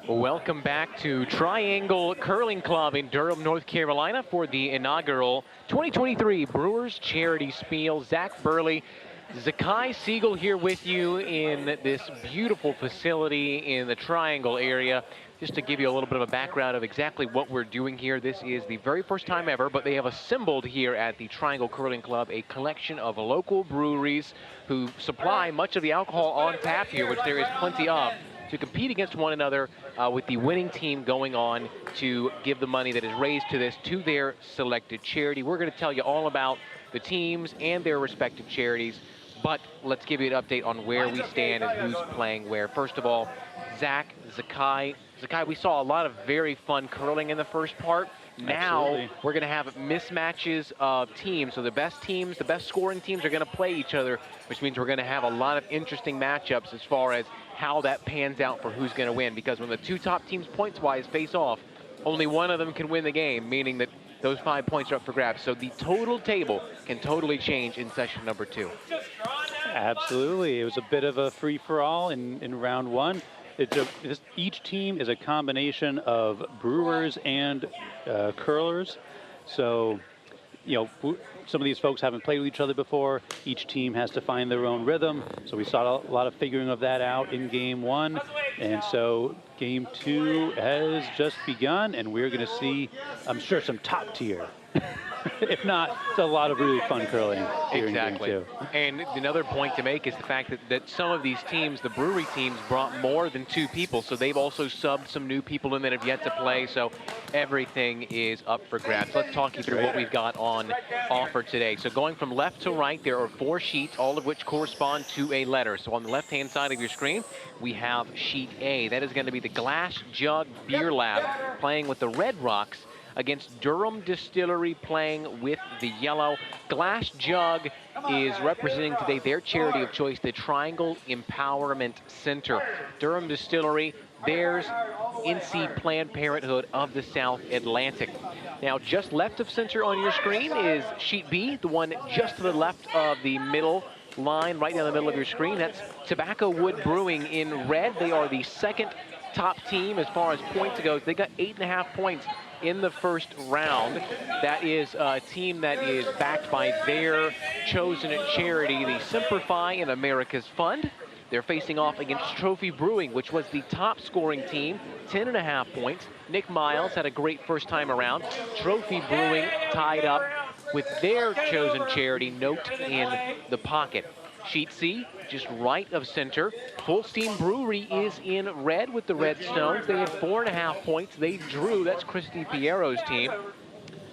Welcome back to Triangle Curling Club in Durham, North Carolina for the inaugural 2023 Brewers Charity Spiel. Zach Burley, Zakai Siegel here with you in this beautiful facility in the Triangle area. Just to give you a little bit of a background of exactly what we're doing here, this is the very first time ever, but they have assembled here at the Triangle Curling Club a collection of local breweries who supply much of the alcohol on tap here, which there is plenty of, to compete against one another with the winning team going on to give the money that is raised to this to their selected charity. We're going to tell you all about the teams and their respective charities, but let's give you an update on where we stand and who's playing where. First of all, Zakai, we saw a lot of very fun curling in the first part. Now Absolutely. we're going to have mismatches of teams. So the best scoring teams are going to play each other, which means we're going to have a lot of interesting matchups as far as how that pans out for who's going to win. Because when the two top teams points-wise face off, only one of them can win the game, meaning that those 5 points are up for grabs. So the total table can totally change in session number 2. Absolutely. It was a bit of a free-for-all in round one. Each team is a combination of brewers and curlers. So, some of these folks haven't played with each other before. Each team has to find their own rhythm. So we saw a lot of figuring of that out in game one. And so game two has just begun, and we're going to see, I'm sure, some top tier. If not, it's a lot of really fun curling here Exactly. in game two. And another point to make is the fact that some of these teams, the brewery teams, brought more than 2 people. So they've also subbed some new people in that have yet to play. So everything is up for grabs. Let's talk you through what we've got on offer today. So going from left to right, there are 4 sheets, all of which correspond to a letter. So on the left-hand side of your screen, we have sheet A. That is going to be the Glass Jug Beer Lab playing with the Red Rocks against Durham Distillery playing with the yellow. Glass Jug is representing today their charity of choice, the Triangle Empowerment Center. Durham Distillery, theirs, NC Planned Parenthood of the South Atlantic. Now, just left of center on your screen is sheet B, the one just to the left of the middle line, right down the middle of your screen. That's Tobacco Wood Brewing in red. They are the second top team as far as points goes. They got 8.5 points in the first round. That is a team that is backed by their chosen charity, the Simplify in America's Fund. They're facing off against Trophy Brewing, which was the top scoring team, 10.5 points. Nick Miles had a great first time around. Trophy Brewing tied up with their chosen charity, Note in the Pocket. Sheet C, just right of center. Full Steam Brewery is in red with the Red Stones. They had 4.5 points. They drew. That's Christy Piero's team.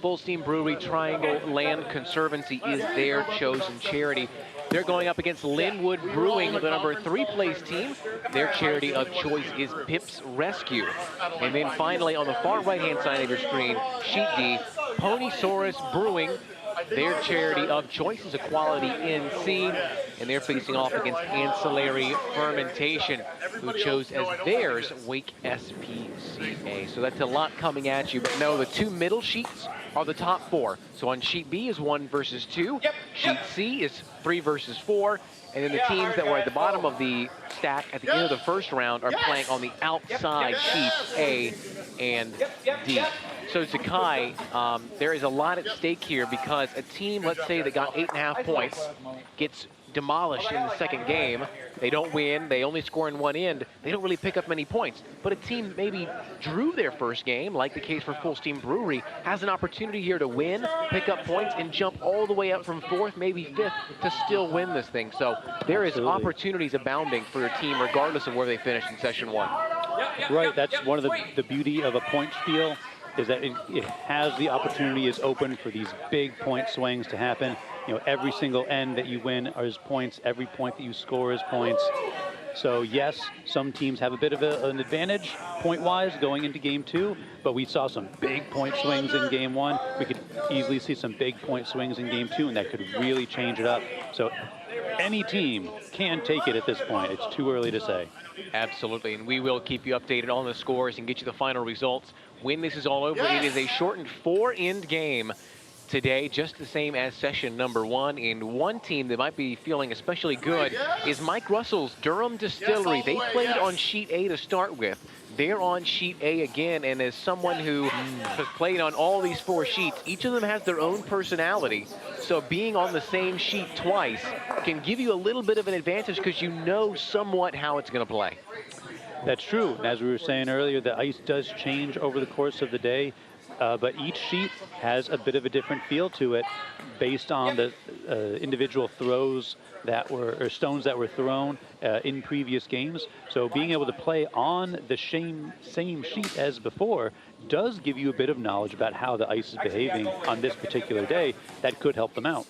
Full Steam Brewery Triangle Land Conservancy is their chosen charity. They're going up against Linwood Brewing, the number 3 place team. Their charity of choice is Pip's Rescue. And then finally, on the far right-hand side of your screen, sheet D, Ponysaurus Brewing. Their charity of choice is Equality NC, and they're facing off against Ancillary Fermentation, who chose as theirs Wake SPCA. So that's a lot coming at you, but no, the 2 middle sheets are the top 4. So on sheet B is 1 versus 2, sheet C is 3 versus 4, and then the teams that were at the bottom of the stack at the end of the first round are playing on the outside sheets A and D. So Zakai, there is a lot at stake here because a team, let's say, that got 8.5 points, gets demolished in the second game. They don't win. They only score in one end. They don't really pick up many points. But a team maybe drew their first game, like the case for Full Steam Brewery, has an opportunity here to win, pick up points, and jump all the way up from 4th, maybe 5th, to still win this thing. So there is opportunities abounding for a team, regardless of where they finish in session 1. Right, that's one of the beauty of a point spiel, is that it has the opportunity, is open for these big point swings to happen. Every single end that you win is points. Every point that you score is points. So yes, some teams have a bit of an advantage point-wise going into game 2, but we saw some big point swings in game 1. We could easily see some big point swings in game 2, and that could really change it up. So any team can take it at this point. It's too early to say. Absolutely, and we will keep you updated on the scores and get you the final results when this is all over. It is a shortened 4-end game today, just the same as session number 1. And one team that might be feeling especially good is Mike Russell's Durham Distillery. They played on sheet A to start with. They're on sheet A again, and as someone who has played on all these 4 sheets, each of them has their own personality. So being on the same sheet twice can give you a little bit of an advantage because you know somewhat how it's going to play. That's true. And as we were saying earlier, the ice does change over the course of the day, but each sheet has a bit of a different feel to it based on the individual throws that were, or stones that were thrown in previous games. So being able to play on the same sheet as before does give you a bit of knowledge about how the ice is behaving on this particular day. That could help them out.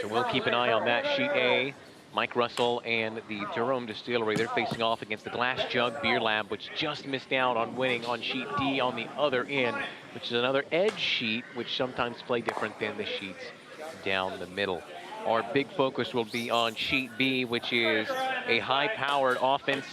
So we'll keep an eye on that. Sheet A, Mike Russell and the Durham Distillery, they're facing off against the Glass Jug Beer Lab, which just missed out on winning on sheet D on the other end, which is another edge sheet, which sometimes play different than the sheets down the middle. Our big focus will be on sheet B, which is a high-powered offense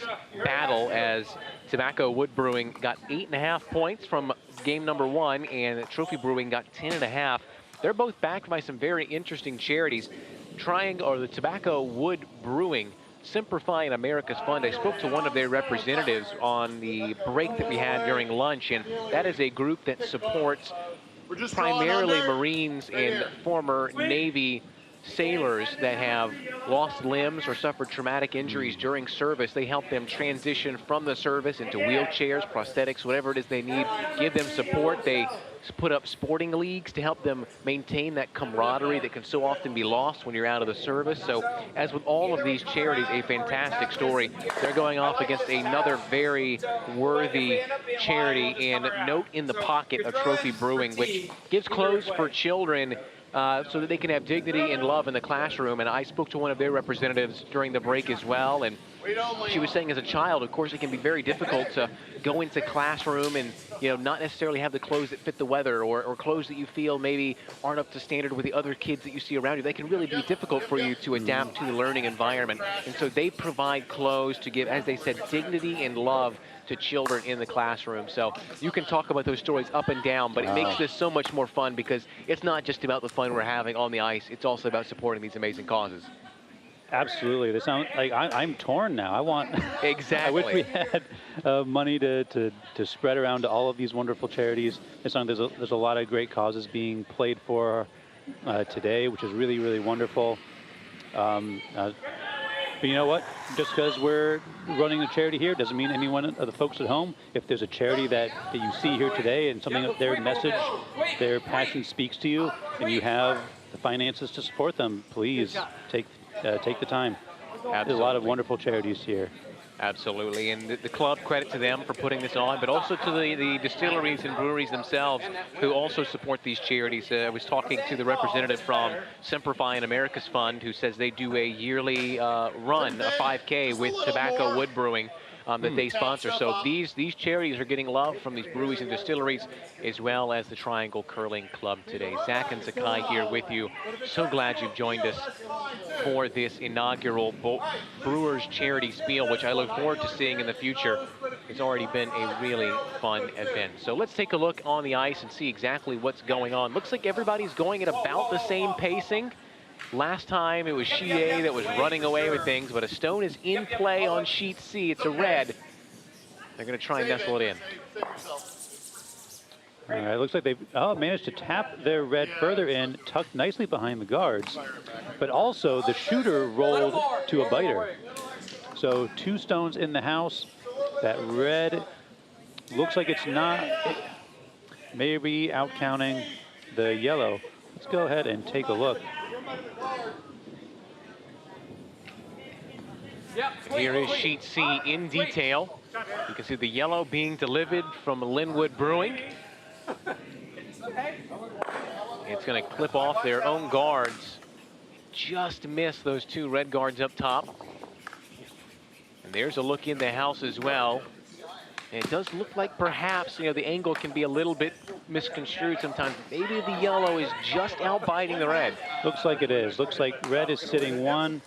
battle, as Tobacco Wood Brewing got 8.5 points from game number 1, and Trophy Brewing got 10.5. They're both backed by some very interesting charities. The Tobacco Wood Brewing, Simplifying America's Fund. I spoke to one of their representatives on the break that we had during lunch, and that is a group that supports primarily Marines and former Navy sailors that have lost limbs or suffered traumatic injuries during service. They help them transition from the service into wheelchairs, prosthetics, whatever it is they need, give them support. They put up sporting leagues to help them maintain that camaraderie that can so often be lost when you're out of the service. So as with all of these charities, a fantastic story. They're going off against another very worthy charity, and Note in the Pocket of Trophy Brewing, which gives clothes for children so that they can have dignity and love in the classroom. And I spoke to one of their representatives during the break as well, and she was saying as a child, of course, it can be very difficult to go into classroom and, not necessarily have the clothes that fit the weather, or clothes that you feel maybe aren't up to standard with the other kids that you see around you. They can really be difficult for you to adapt to the learning environment. And so they provide clothes to give, as they said, dignity and love to children in the classroom. So you can talk about those stories up and down, but it makes this so much more fun because it's not just about the fun we're having on the ice. It's also about supporting these amazing causes. Absolutely. They sound like I'm torn now. I want. Exactly. I wish we had money to spread around to all of these wonderful charities. There's a lot of great causes being played for today, which is really, really wonderful. But you know what? Just because we're running a charity here doesn't mean anyone of the folks at home, if there's a charity that you see here today and something that their message, their passion speaks to you, and you have the finances to support them, please take the time. Absolutely. There's a lot of wonderful charities here. Absolutely, and the club, credit to them for putting this on, but also to the distilleries and breweries themselves who also support these charities. I was talking to the representative from Simplifying America's Fund, who says they do a yearly run, a 5K with Tobacco Wood Brewing that they sponsor. So these charities are getting love from these breweries and distilleries, as well as the Triangle Curling Club today. Zach and Sakai here with you. So glad you've joined us for this inaugural Brewers Charity Spiel, which I look forward to seeing in the future. It's already been a really fun event. So let's take a look on the ice and see exactly what's going on. Looks like everybody's going at about the same pacing. Last time it was sheet A that was running away with things, but a stone is in play on sheet C. It's a red. They're going to try and nestle it in. All right, looks like they've managed to tap their red further in, tucked nicely behind the guards. But also the shooter rolled to a biter. So 2 stones in the house. That red looks like it's not, maybe out counting the yellow. Let's go ahead and take a look. Here is sheet C in detail. You can see the yellow being delivered from Linwood Brewing. It's going to clip off their own guards. Just missed those 2 red guards up top. And there's a look in the house as well. And it does look like perhaps, the angle can be a little bit misconstrued sometimes. Maybe the yellow is just out biting the red. Looks like it is. Looks like red is sitting 1,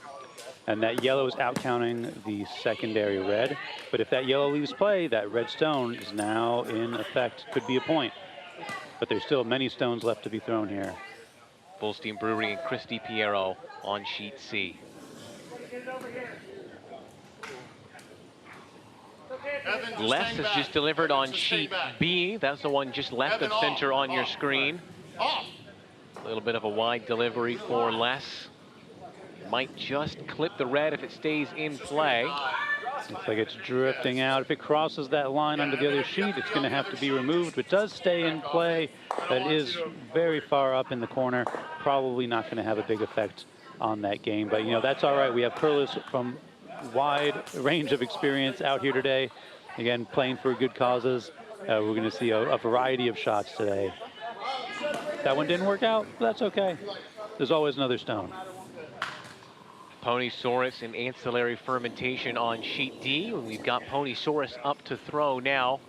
and that yellow is out counting the secondary red. But if that yellow leaves play, that red stone is now in effect. Could be a point. But there's still many stones left to be thrown here. Full Steam Brewery and Christy Piero on sheet C. Les has just delivered on sheet B. That's the one just left of center on your screen. A little bit of a wide delivery for Les. Might just clip the red if it stays in play. Looks like it's drifting out. If it crosses that line onto the other sheet, it's going to have to be removed. It does stay in play, but it is very far up in the corner. Probably not going to have a big effect on that game. But, you know, that's all right. We have curlers from wide range of experience out here today. Again, playing for good causes. We're going to see a variety of shots today. That one didn't work out. That's okay. There's always another stone. Ponysaurus and ancillary fermentation on sheet D. We've got Ponysaurus up to throw now.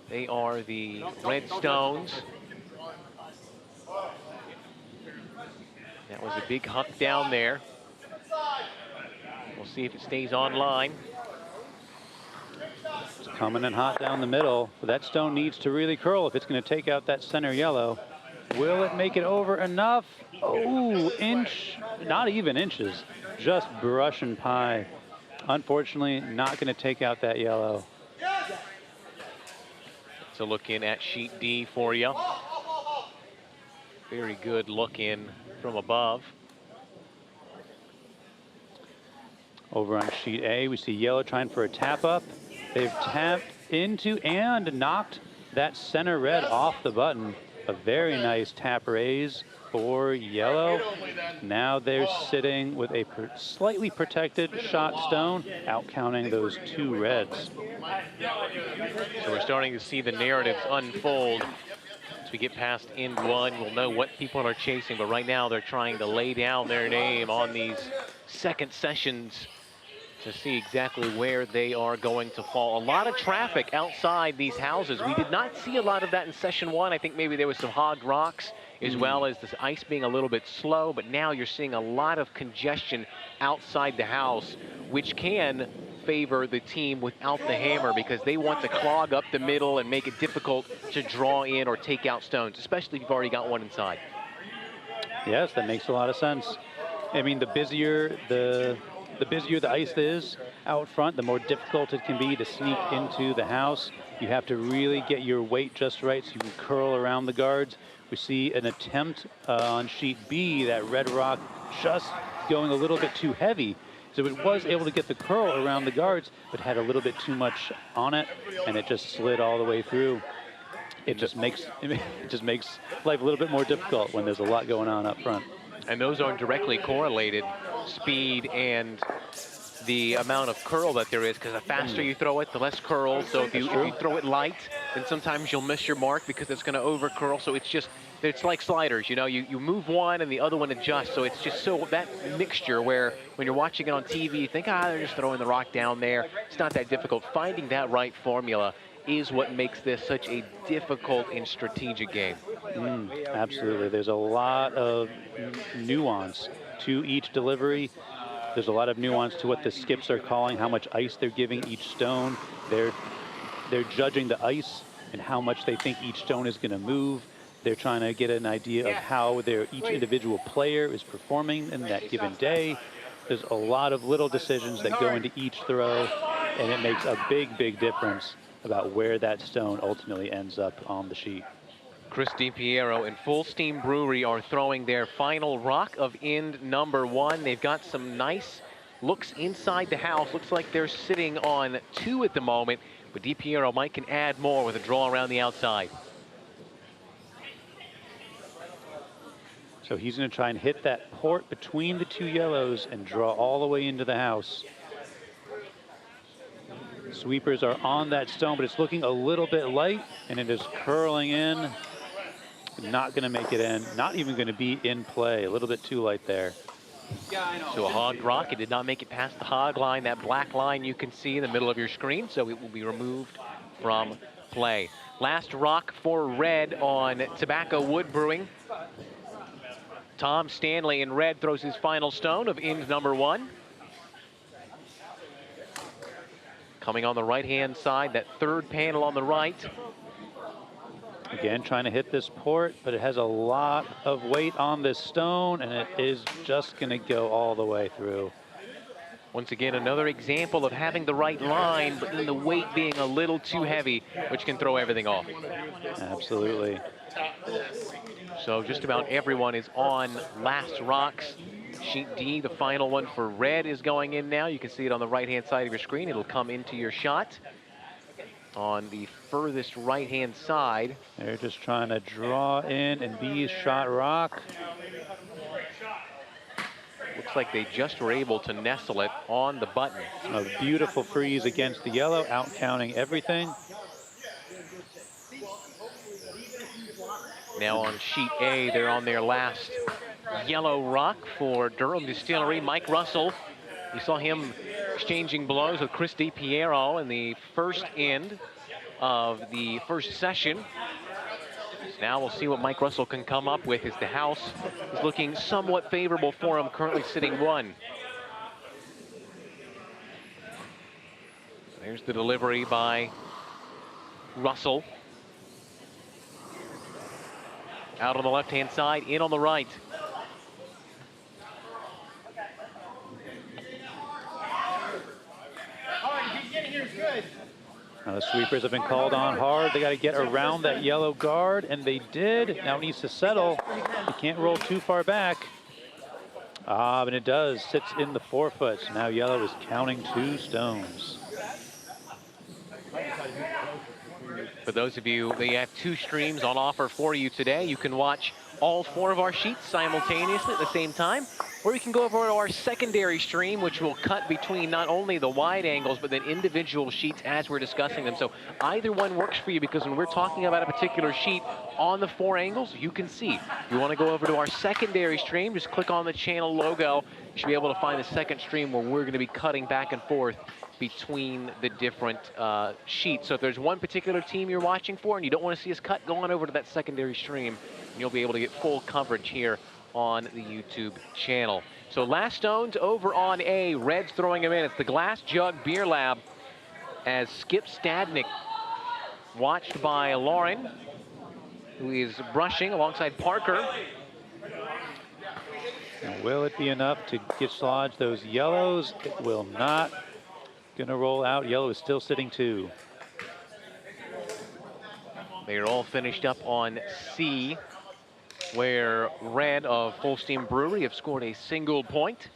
They are the red stones. That was a big huck down there. We'll see if it stays online. It's coming in hot down the middle. But that stone needs to really curl if it's going to take out that center yellow. Will it make it over enough? Oh, inch, not even inches, just brush and pie. Unfortunately, not going to take out that yellow. So look in at sheet D for you. Very good look in from above. Over on sheet A, we see yellow trying for a tap up. They've tapped into and knocked that center red off the button. A very nice tap raise for yellow. Now they're sitting with a slightly protected shot stone, out counting those two reds. So we're starting to see the narratives unfold. As we get past end one, we'll know what people are chasing, but right now they're trying to lay down their name on these second sessions to see exactly where they are going to fall. A lot of traffic outside these houses. We did not see a lot of that in session one. I think maybe there was some hogged rocks as well as the ice being a little bit slow, but now you're seeing a lot of congestion outside the house, which can favor the team without the hammer because they want to clog up the middle and make it difficult to draw in or take out stones, especially if you've already got one inside. Yes, that makes a lot of sense. I mean, the busier the ice is out front, the more difficult it can be to sneak into the house. You have to really get your weight just right so you can curl around the guards. We see an attempt on sheet B, that red rock just going a little bit too heavy. So it was able to get the curl around the guards, but had a little bit too much on it, and it just slid all the way through. It just makes life a little bit more difficult when there's a lot going on up front. And those are directly correlated, speed and the amount of curl that there is, because the faster you throw it, the less curl. So if you throw it light, then sometimes you'll miss your mark because it's going to over curl. So it's like sliders, you know, you move one and the other one adjusts. So it's just that mixture where when you're watching it on TV, you think, they're just throwing the rock down there. It's not that difficult. Finding that right formula is what makes this such a difficult and strategic game. Absolutely. There's a lot of nuance to each delivery. There's a lot of nuance to what the skips are calling, how much ice they're giving each stone. They're judging the ice and how much they think each stone is going to move. They're trying to get an idea of how each individual player is performing in that given day. There's a lot of little decisions that go into each throw, and it makes a big, big difference about where that stone ultimately ends up on the sheet. Chris DiPiero and Full Steam Brewery are throwing their final rock of end number one. They've got some nice looks inside the house. Looks like they're sitting on 2 at the moment, but DiPiero might can add more with a draw around the outside. So he's going to try and hit that port between the 2 yellows and draw all the way into the house. Sweepers are on that stone, but it's looking a little bit light, and it is curling in. Not going to make it in. Not even going to be in play. A little bit too light there. So a hogged rock. It did not make it past the hog line, that black line you can see in the middle of your screen, so it will be removed from play. Last rock for red on Tobacco Wood Brewing. Tom Stanley in red throws his final stone of end number one. Coming on the right-hand side, that third panel on the right. Again, trying to hit this port, but it has a lot of weight on this stone, and it is just going to go all the way through. Once again, another example of having the right line, but then the weight being a little too heavy, which can throw everything off. Absolutely. So just about everyone is on last rocks. Sheet D, the final one for red, is going in now. You can see it on the right-hand side of your screen. It'll come into your shot on the furthest right-hand side. They're just trying to draw in, and B's shot rock. Looks like they just were able to nestle it on the button. A beautiful freeze against the yellow, out counting everything. Now on sheet A, they're on their last yellow rock for Durham Distillery. Mike Russell, you saw him exchanging blows with Chris DiPiero in the first end of the first session. Now we'll see what Mike Russell can come up with, as the house is looking somewhat favorable for him, currently sitting 1. There's the delivery by Russell. Out on the left-hand side, in on the right. Now the sweepers have been called on hard. They got to get around that yellow guard, and they did. Now it needs to settle. He can't roll too far back. But it does. Sits in the 4-foot. So now yellow is counting 2 stones. For those of you, we have 2 streams on offer for you today. You can watch all 4 of our sheets simultaneously at the same time, or you can go over to our secondary stream, which will cut between not only the wide angles, but then individual sheets as we're discussing them. So either one works for you, because when we're talking about a particular sheet on the 4 angles, you can see. If you want to go over to our secondary stream, just click on the channel logo. You should be able to find the second stream where we're going to be cutting back and forth between the different sheets. So if there's one particular team you're watching for and you don't want to see us cut, go on over to that secondary stream, and you'll be able to get full coverage here on the YouTube channel. So last stones over on A. Red's throwing them in. It's the Glass Jug Beer Lab, as Skip Stadnick, watched by Lauren, who is brushing alongside Parker. And will it be enough to dislodge those yellows? It will not. Gonna roll out. Yellow is still sitting 2. They're all finished up on C, where red of Full Steam Brewery have scored a single point.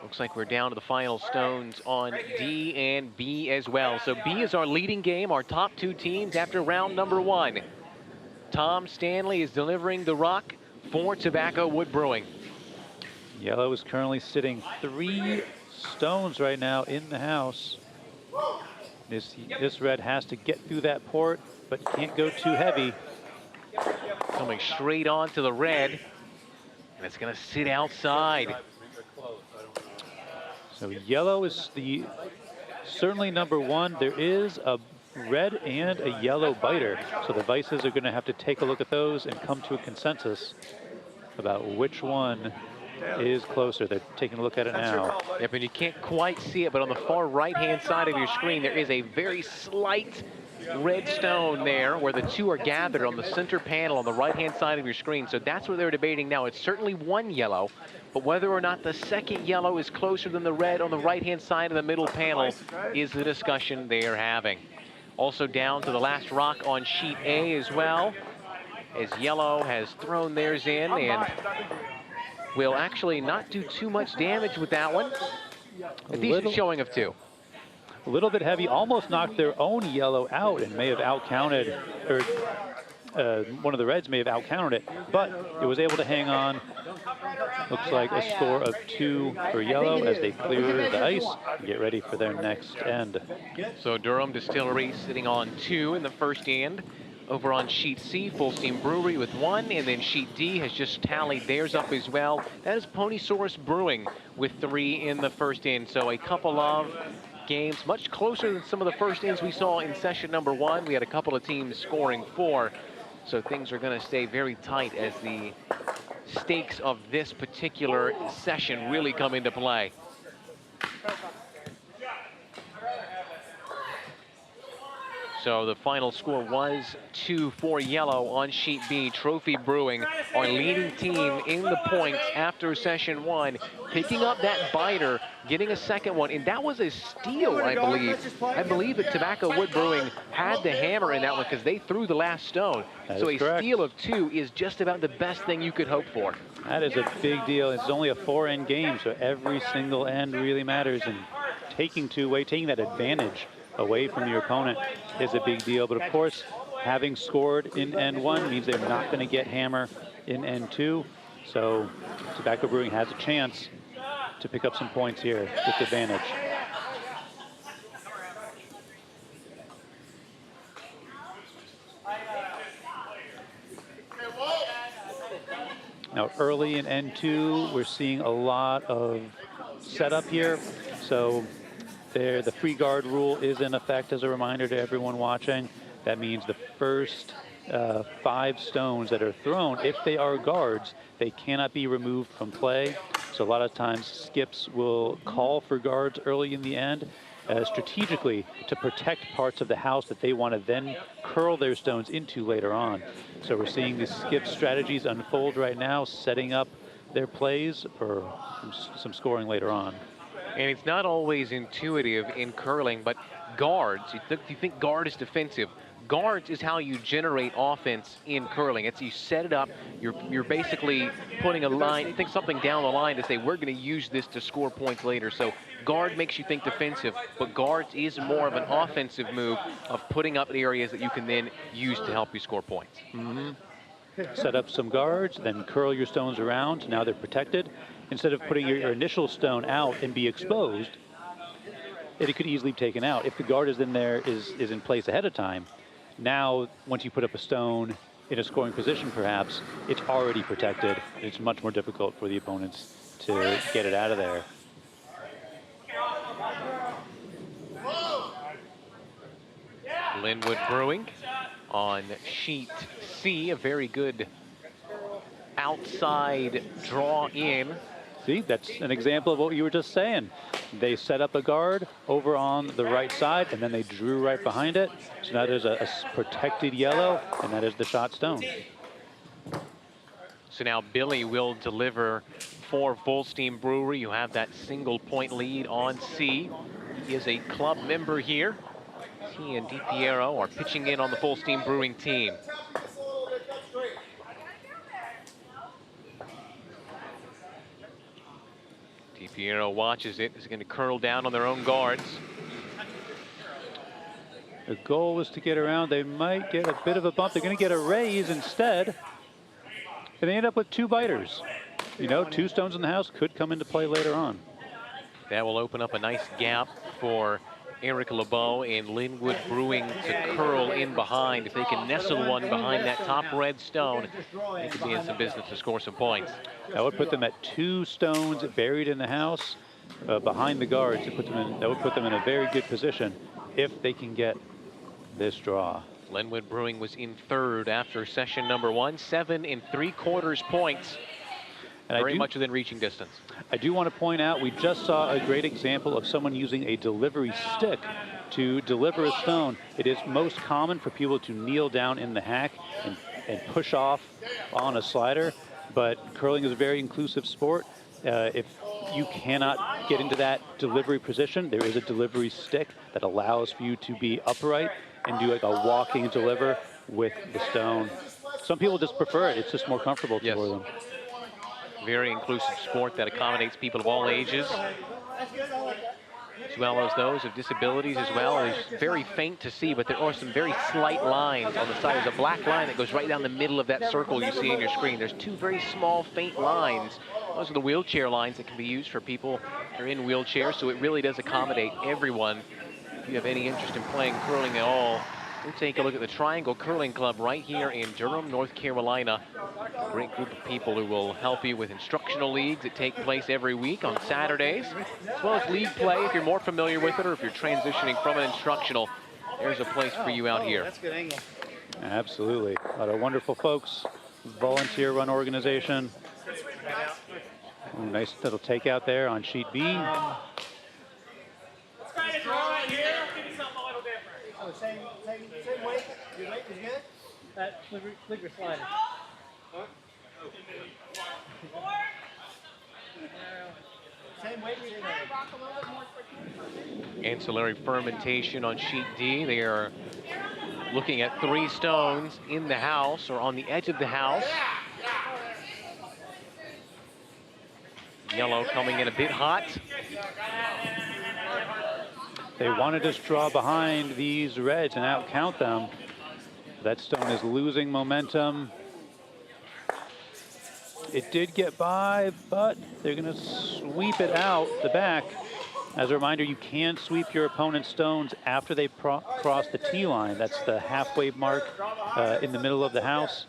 Looks like we're down to the final stones on D and B as well. So B is our leading game, our top 2 teams after round number 1. Tom Stanley is delivering the rock for Tobacco Wood Brewing. Yellow is currently sitting 3 stones right now in the house. This red has to get through that port, but can't go too heavy. Coming straight on to the red, and it's going to sit outside. So yellow is certainly number 1. There is a red and a yellow biter, so the vices are going to have to take a look at those and come to a consensus about which one is closer. They're taking a look at it now. Yep, and you can't quite see it, but on the far right-hand side of your screen, there is a very slight red stone there where the 2 are gathered on the center panel on the right-hand side of your screen. So that's what they're debating now. It's certainly 1 yellow, but whether or not the second yellow is closer than the red on the right-hand side of the middle panel is the discussion they are having. Also down to the last rock on sheet A as well, as yellow has thrown theirs in and will actually not do too much damage with that one. A decent showing of 2. A little bit heavy, almost knocked their own yellow out and may have outcounted, or one of the reds may have outcounted it, but it was able to hang on. Looks like a score of 2 for yellow as they clear the ice and get ready for their next end. So Durham Distillery sitting on 2 in the first end. Over on sheet C, Full Steam Brewery with 1, and then sheet D has just tallied theirs up as well. That is Ponysaurus Brewing with 3 in the first end. So a couple of games much closer than some of the first ends we saw in session number 1. We had a couple of teams scoring 4. So things are going to stay very tight as the stakes of this particular session really come into play. So the final score was 2-4 yellow on sheet B. Trophy Brewing, our leading team in the points after session one, picking up that biter, getting a second one, and that was a steal, I believe. I believe that Tobacco Wood Brewing had the hammer in that one because they threw the last stone. So a steal of 2 is just about the best thing you could hope for. That is a big deal. It's only a 4-end game, so every single end really matters, and taking that advantage away from your opponent is a big deal. But of course, having scored in end 1 means they're not going to get hammer in end 2. So Tobacco Brewing has a chance to pick up some points here with advantage. Now early in end 2, we're seeing a lot of setup here. So the free guard rule is in effect, as a reminder to everyone watching. That means the first 5 stones that are thrown, if they are guards, they cannot be removed from play. So a lot of times skips will call for guards early in the end, strategically to protect parts of the house that they want to then curl their stones into later on. So we're seeing these skip strategies unfold right now, setting up their plays for some scoring later on. And it's not always intuitive in curling, but guards, you think guard is defensive. Guards is how you generate offense in curling. It's you set it up, you're basically putting a line, think something down the line to say, we're going to use this to score points later. So guard makes you think defensive, but guards is more of an offensive move of putting up areas that you can then use to help you score points. Set up some guards, then curl your stones around. Now they're protected. Instead of putting your initial stone out and be exposed, it could easily be taken out. If the guard is in there, is in place ahead of time, now once you put up a stone in a scoring position perhaps, it's already protected. It's much more difficult for the opponents to get it out of there. Linwood Brewing on sheet C, a very good outside draw in. See, that's an example of what you were just saying. They set up a guard over on the right side, and then they drew right behind it. So now there's a protected yellow, and that is the shot stone. So now Billy will deliver for Full Steam Brewery. You have that single point lead on C. He is a club member here. He and DiPiero are pitching in on the Full Steam Brewing team. DiPiero watches it. Is going to curl down on their own guards. The goal was to get around. They might get a bit of a bump. They're going to get a raise instead. And they end up with 2 biters. You know, 2 stones in the house could come into play later on. That will open up a nice gap for Eric LeBeau and Linwood Brewing to curl in behind. If they can nestle one behind that top red stone, they could be in some business to score some points. That would put them at 2 stones buried in the house behind the guards. That would put them in a very good position if they can get this draw. Linwood Brewing was in third after session number 1, 7 3/4 points. And very much within reaching distance. I do want to point out, we just saw a great example of someone using a delivery stick to deliver a stone. It is most common for people to kneel down in the hack and push off on a slider, but curling is a very inclusive sport. If you cannot get into that delivery position, there is a delivery stick that allows for you to be upright and do like a walking deliver with the stone. Some people just prefer it. It's just more comfortable for them. Very inclusive sport that accommodates people of all ages, as well as those of disabilities as well. It's very faint to see, but there are some very slight lines on the side. There's a black line that goes right down the middle of that circle you see on your screen. There's 2 very small, faint lines. Those are the wheelchair lines that can be used for people who are in wheelchairs, so it really does accommodate everyone. If you have any interest in playing curling at all, we'll take a look at the Triangle Curling Club right here in Durham, North Carolina. A great group of people who will help you with instructional leagues that take place every week on Saturdays, as well as league play if you're more familiar with it, or if you're transitioning from an instructional, there's a place for you out here. That's a good angle. Absolutely. A lot of wonderful folks, volunteer-run organization. Nice little takeout there on sheet B. Let's try to draw right here. Give me something a little different. Same weight. Your weight is good. That flicker slider. Same weight. Ancillary fermentation on sheet D. They are looking at 3 stones in the house or on the edge of the house. Yellow coming in a bit hot. They want to just draw behind these reds and outcount them. That stone is losing momentum. It did get by, but they're going to sweep it out the back. As a reminder, you can sweep your opponent's stones after they cross the tee line. That's the halfway mark in the middle of the house.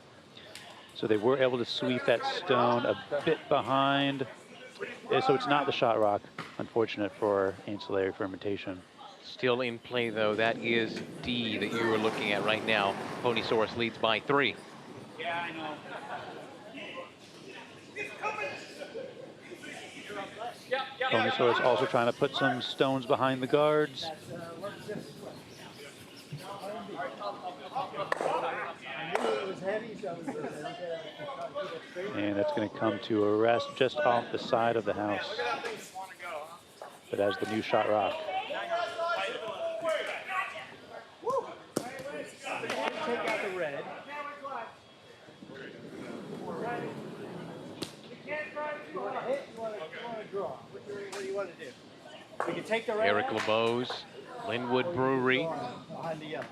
So they were able to sweep that stone a bit behind. So it's not the shot rock, unfortunate for ancillary fermentation. Still in play, though. That is D that you are looking at right now. Ponysaurus leads by 3. Yeah, I know. Ponysaurus also trying to put some stones behind the guards. And that's going to come to a rest just off the side of the house. But as the new shot rock. Take out the red. You want to hit? You want to draw? What do you want to do? We can take the red. Eric LeBeau's Linwood Brewery Behind the yellow.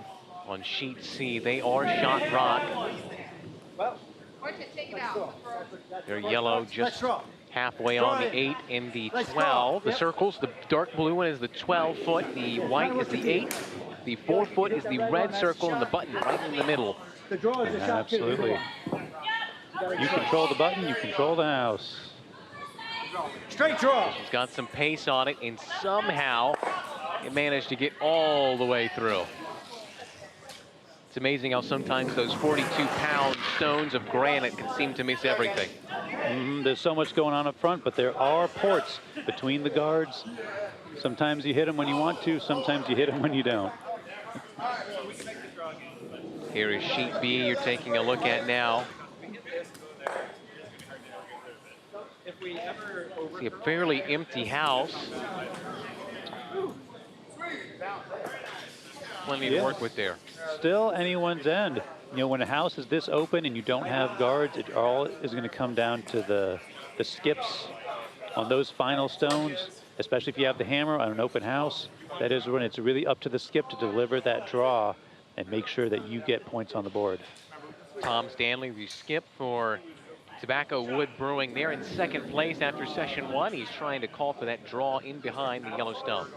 on sheet C. They are shot rock. Well, take it out. They're yellow just halfway on the 8 and the 12. The circles, the dark blue one is the 12-foot, the white is the 8, the 4-foot is the red circle, and the button right in the middle. The draw is a shot. Absolutely. You control the button, you control the house. Straight draw. He's got some pace on it, and somehow it managed to get all the way through. It's amazing how sometimes those 42-pound stones of granite can seem to miss everything. There's so much going on up front, but there are ports between the guards. Sometimes you hit them when you want to, sometimes you hit them when you don't. Here is sheet B you're taking a look at now. See a fairly empty house. Plenty to work with there. Still anyone's end. You know, when a house is this open and you don't have guards, it all is going to come down to the skips on those final stones, especially if you have the hammer on an open house. That is when it's really up to the skip to deliver that draw and make sure that you get points on the board. Tom Stanley, the skip for Tobacco Wood Brewing. They're in second place after session 1. He's trying to call for that draw in behind the yellow stone.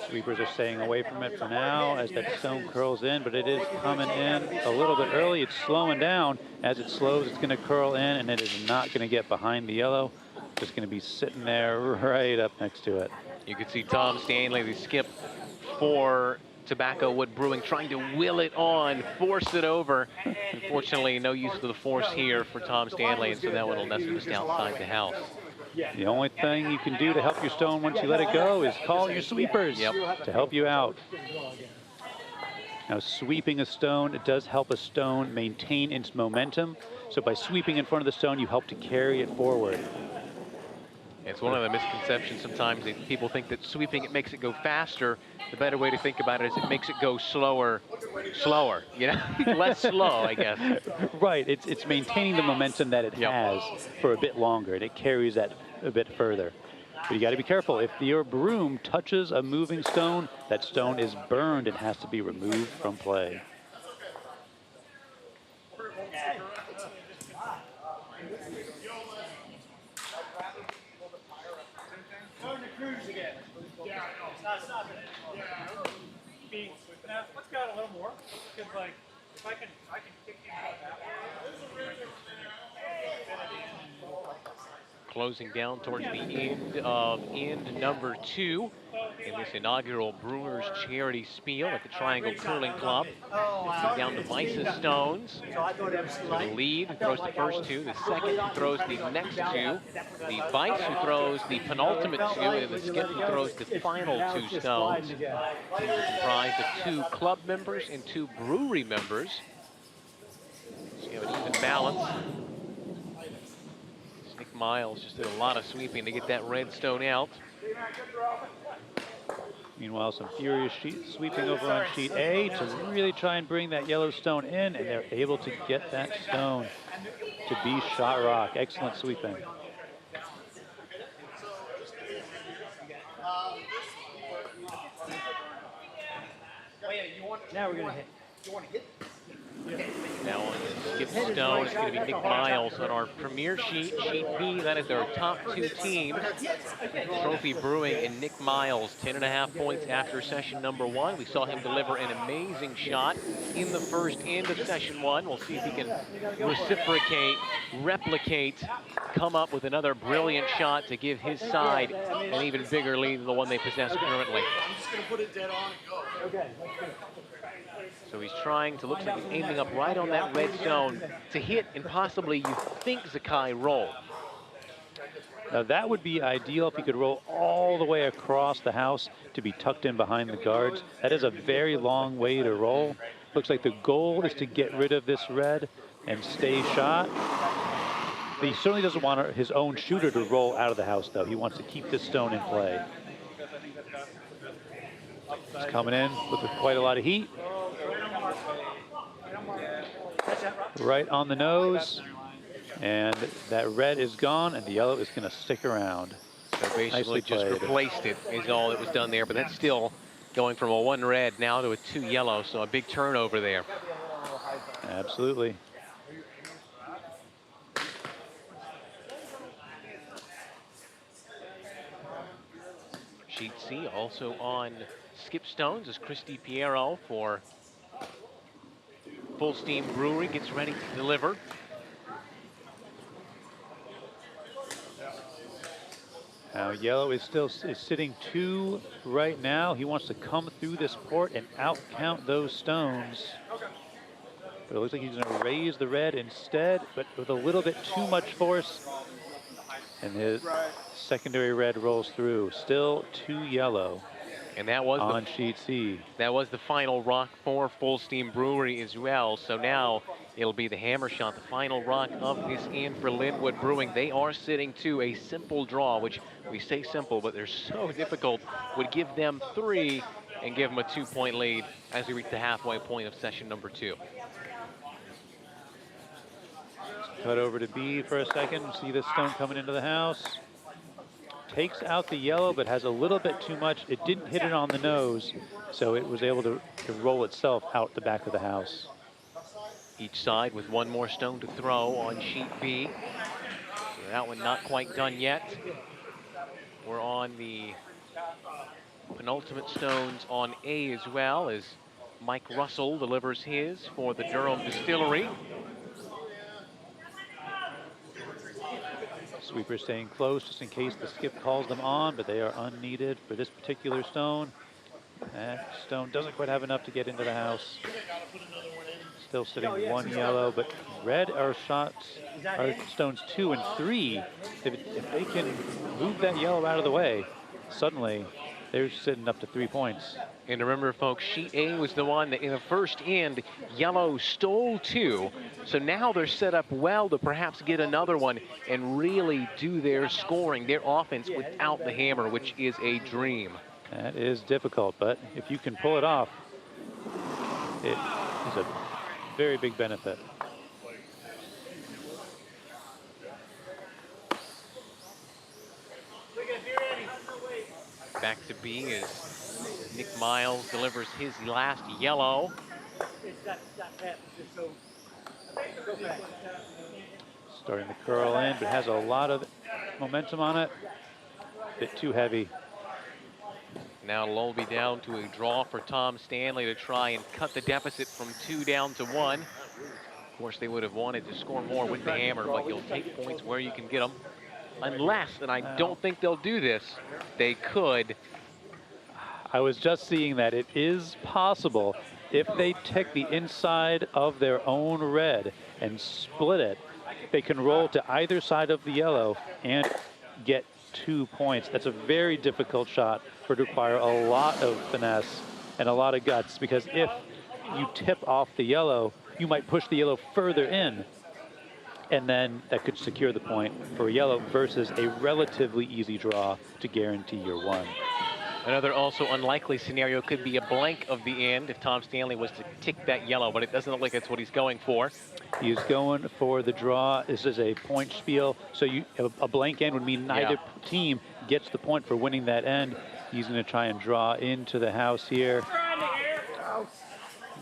Sweepers are staying away from it for now as that stone curls in, but it is coming in a little bit early. It's slowing down. As it slows, it's going to curl in, and it is not going to get behind the yellow. Just going to be sitting there right up next to it. You can see Tom Stanley, the skip for Tobacco Wood Brewing, trying to will it on, force it over. Unfortunately, no use of the force here for Tom Stanley, and so that one will nestle just outside the house. The only thing you can do to help your stone once you let it go is call your sweepers to help you out. Now, sweeping a stone, it does help a stone maintain its momentum. So by sweeping in front of the stone, you help to carry it forward. It's one of the misconceptions sometimes that people think that sweeping it makes it go faster. The better way to think about it is it makes it go slower, you know, less slow, I guess. Right, it's maintaining the momentum that it has for a bit longer, and it carries that a bit further. But you got to be careful. If your broom touches a moving stone, that stone is burned and has to be removed from play. Let's go a little more, because like, if I can kick in that way. Closing down towards the end of end number 2. in this inaugural Brewers charity spiel at the Triangle Curling Club. Down to Vice's stones. So the lead, who throws the first two. The second, who throws the next two. The Vice, who throws the penultimate two. And the Skip, who throws the final two stones. Teams are comprised of 2 club members and 2 brewery members. So you have an even balance. Nick Miles just did a lot of sweeping to get that red stone out. Meanwhile, some furious sweeping over on sheet A to really try and bring that yellow stone in, and they're able to get that stone to be shot rock. Excellent sweeping. Now we're going to hit. You want to hit? Now on Skip Stone, it's going to be Nick Miles on our premier sheet, Sheet B. That is their top 2 teams. Trophy Brewing and Nick Miles, 10.5 points after session number 1. We saw him deliver an amazing shot in the first end of session 1. We'll see if he can replicate, come up with another brilliant shot to give his side an even bigger lead than the one they possess currently. I'm just going to put it dead on and go. Okay. So he's trying to, looks like he's aiming up right on that red stone to hit and possibly, you think, Zakai roll. Now that would be ideal if he could roll all the way across the house to be tucked in behind the guards. That is a very long way to roll. Looks like the goal is to get rid of this red and stay shot. But he certainly doesn't want his own shooter to roll out of the house, though. He wants to keep this stone in play. He's coming in with quite a lot of heat. Right on the nose, and that red is gone, and the yellow is going to stick around. So basically just replaced it is all that was done there, but that's still going from a 1 red now to a 2 yellow, so a big turnover there. Absolutely. Sheet C also on Skip Stones is Christy Piero for Full Steam Brewery, gets ready to deliver. Now yellow is still sitting 2 right now. He wants to come through this port and out count those stones. But it looks like he's going to raise the red instead, but with a little bit too much force. And his secondary red rolls through. Still 2 yellow. And that was on sheet C. That was the final rock for Full Steam Brewery as well. So now it'll be the hammer shot, the final rock of this end for Linwood Brewing. They are sitting to a simple draw, which we say simple, but they're so difficult. Would give them 3 and give them a 2-point lead as we reach the halfway point of session number 2. Cut over to B for a second. See this stone coming into the house. Takes out the yellow, but has a little bit too much. It didn't hit it on the nose, so it was able to roll itself out the back of the house. Each side with 1 more stone to throw on sheet B. So that one not quite done yet. We're on the penultimate stones on A as well, as Mike Russell delivers his for the Durham Distillery. Sweeper staying close just in case the skip calls them on, but they are unneeded for this particular stone. That stone doesn't quite have enough to get into the house. Still sitting 1 yellow, but red are stones 2 and 3. If they can move that yellow out of the way, suddenly they're sitting up to 3 points. And remember, folks, sheet A was the one that in the first end, yellow stole 2. So now they're set up well to perhaps get another one and really do their scoring, their offense without the hammer, which is a dream. That is difficult, but if you can pull it off, it is a very big benefit. Back to B as Nick Miles delivers his last yellow. Starting to curl in, but has a lot of momentum on it. A bit too heavy. Now it'll be down to a draw for Tom Stanley to try and cut the deficit from 2 down to 1. Of course, they would have wanted to score more with the hammer, but you'll take points where you can get them. Unless, and I don't think they'll do this, they could I was just seeing that it is possible if they take the inside of their own red and split it, they can roll to either side of the yellow and get 2 points. That's a very difficult shot for to require a lot of finesse and a lot of guts, because if you tip off the yellow, you might push the yellow further in, and then that could secure the point for yellow versus a relatively easy draw to guarantee your 1. Another also unlikely scenario could be a blank of the end if Tom Stanley was to tick that yellow, but it doesn't look like that's what he's going for. He's going for the draw. This is a point spiel, so a blank end would mean neither team gets the point for winning that end. He's going to try and draw into the house here.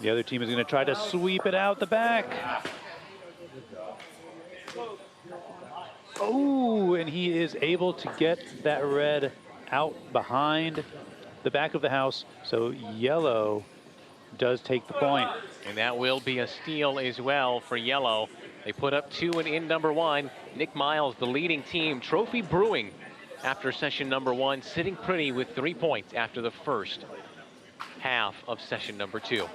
The other team is going to try to sweep it out the back. Oh, and he is able to get that red out behind the back of the house, so yellow does take the point. And that will be a steal as well for yellow. They put up 2 in number 1. Nick Miles, the leading team, trophy brewing after session number 1, sitting pretty with 3 points after the first half of session number 2. All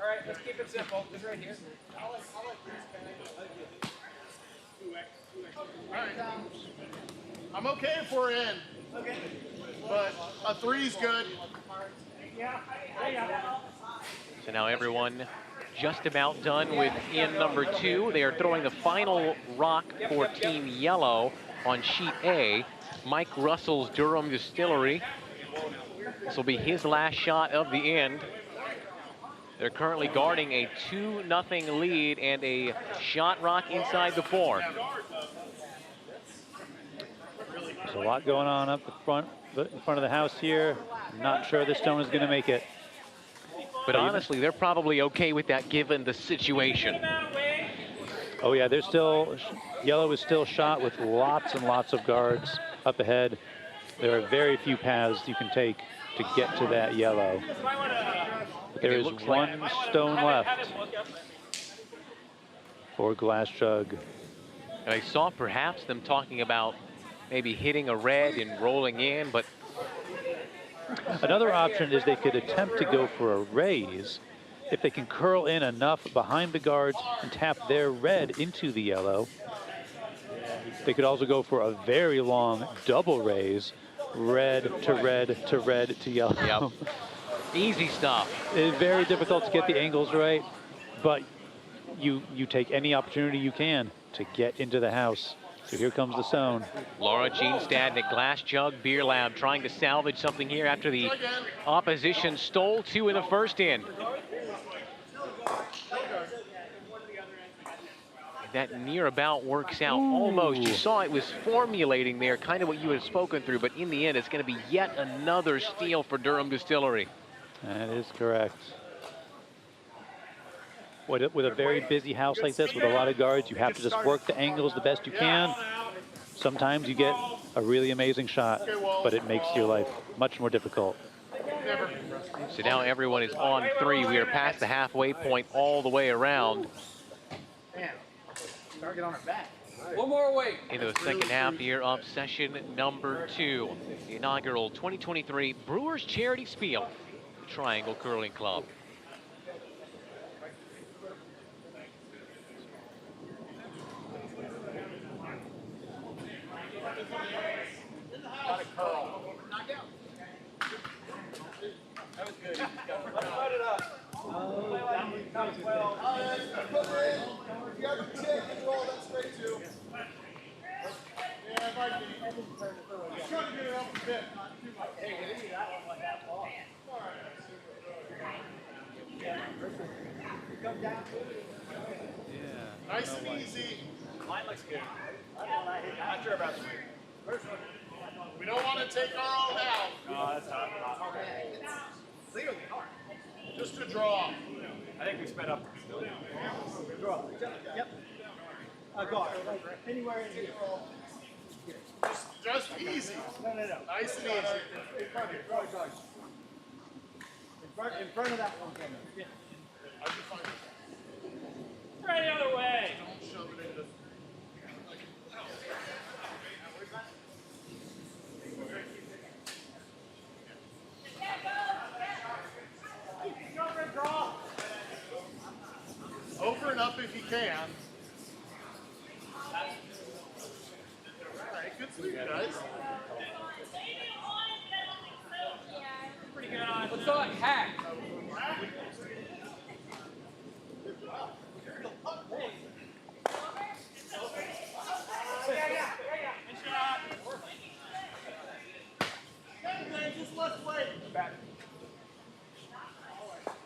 right, let's keep it simple. Just right here. All right. I'm okay if we're in. Okay. But a 3's good. So now everyone just about done with in number 2. They are throwing the final rock for Team Yellow on sheet A. Mike Russell's Durham Distillery. This will be his last shot of the end. They're currently guarding a 2-0 lead and a shot rock inside the 4. There's a lot going on up in front of the house here. I'm not sure this stone is going to make it. But honestly, they're probably okay with that given the situation. Oh yeah, they're still, yellow is still shot with lots and lots of guards up ahead. There are very few paths you can take to get to that yellow. But there is one stone left for Glass Jug. And I saw perhaps them talking about maybe hitting a red and rolling in, but another option is they could attempt to go for a raise. If they can curl in enough behind the guards and tap their red into the yellow. They could also go for a very long double raise, red to red to red to yellow. Yep. Easy stuff. It's very difficult to get the angles right, but you take any opportunity you can to get into the house. So here comes the stone. Laura Jean Stadnick, Glass Jug Beer Lab, trying to salvage something here after the opposition stole 2 in the first end. That near about works out almost. You saw it was formulating there, kind of what you had spoken through, but in the end, it's going to be yet another steal for Durham Distillery. That is correct. With a very busy house like this, with a lot of guards, you have to just work the angles the best you can. Sometimes you get a really amazing shot, but it makes your life much more difficult. So now everyone is on 3. We are past the halfway point all the way around. Target on her back. One more weight. Into the second half here of session number 2. The inaugural 2023 Brewers Charity Spiel, Triangle Curling Club. Nice and easy. Mine looks good. Not sure about the first one. We don't want to take our own out. No, that's not. Clearly hard. Just a draw. I think we sped up. Draw. Yep. Guard. Anywhere in here. Just easy. No. Nice and easy. In front of you. Draw. In front of that one. Yeah. Right the other way. Don't shove it into. can. All right, good sleep, guys. Pretty good on. What's up, hack?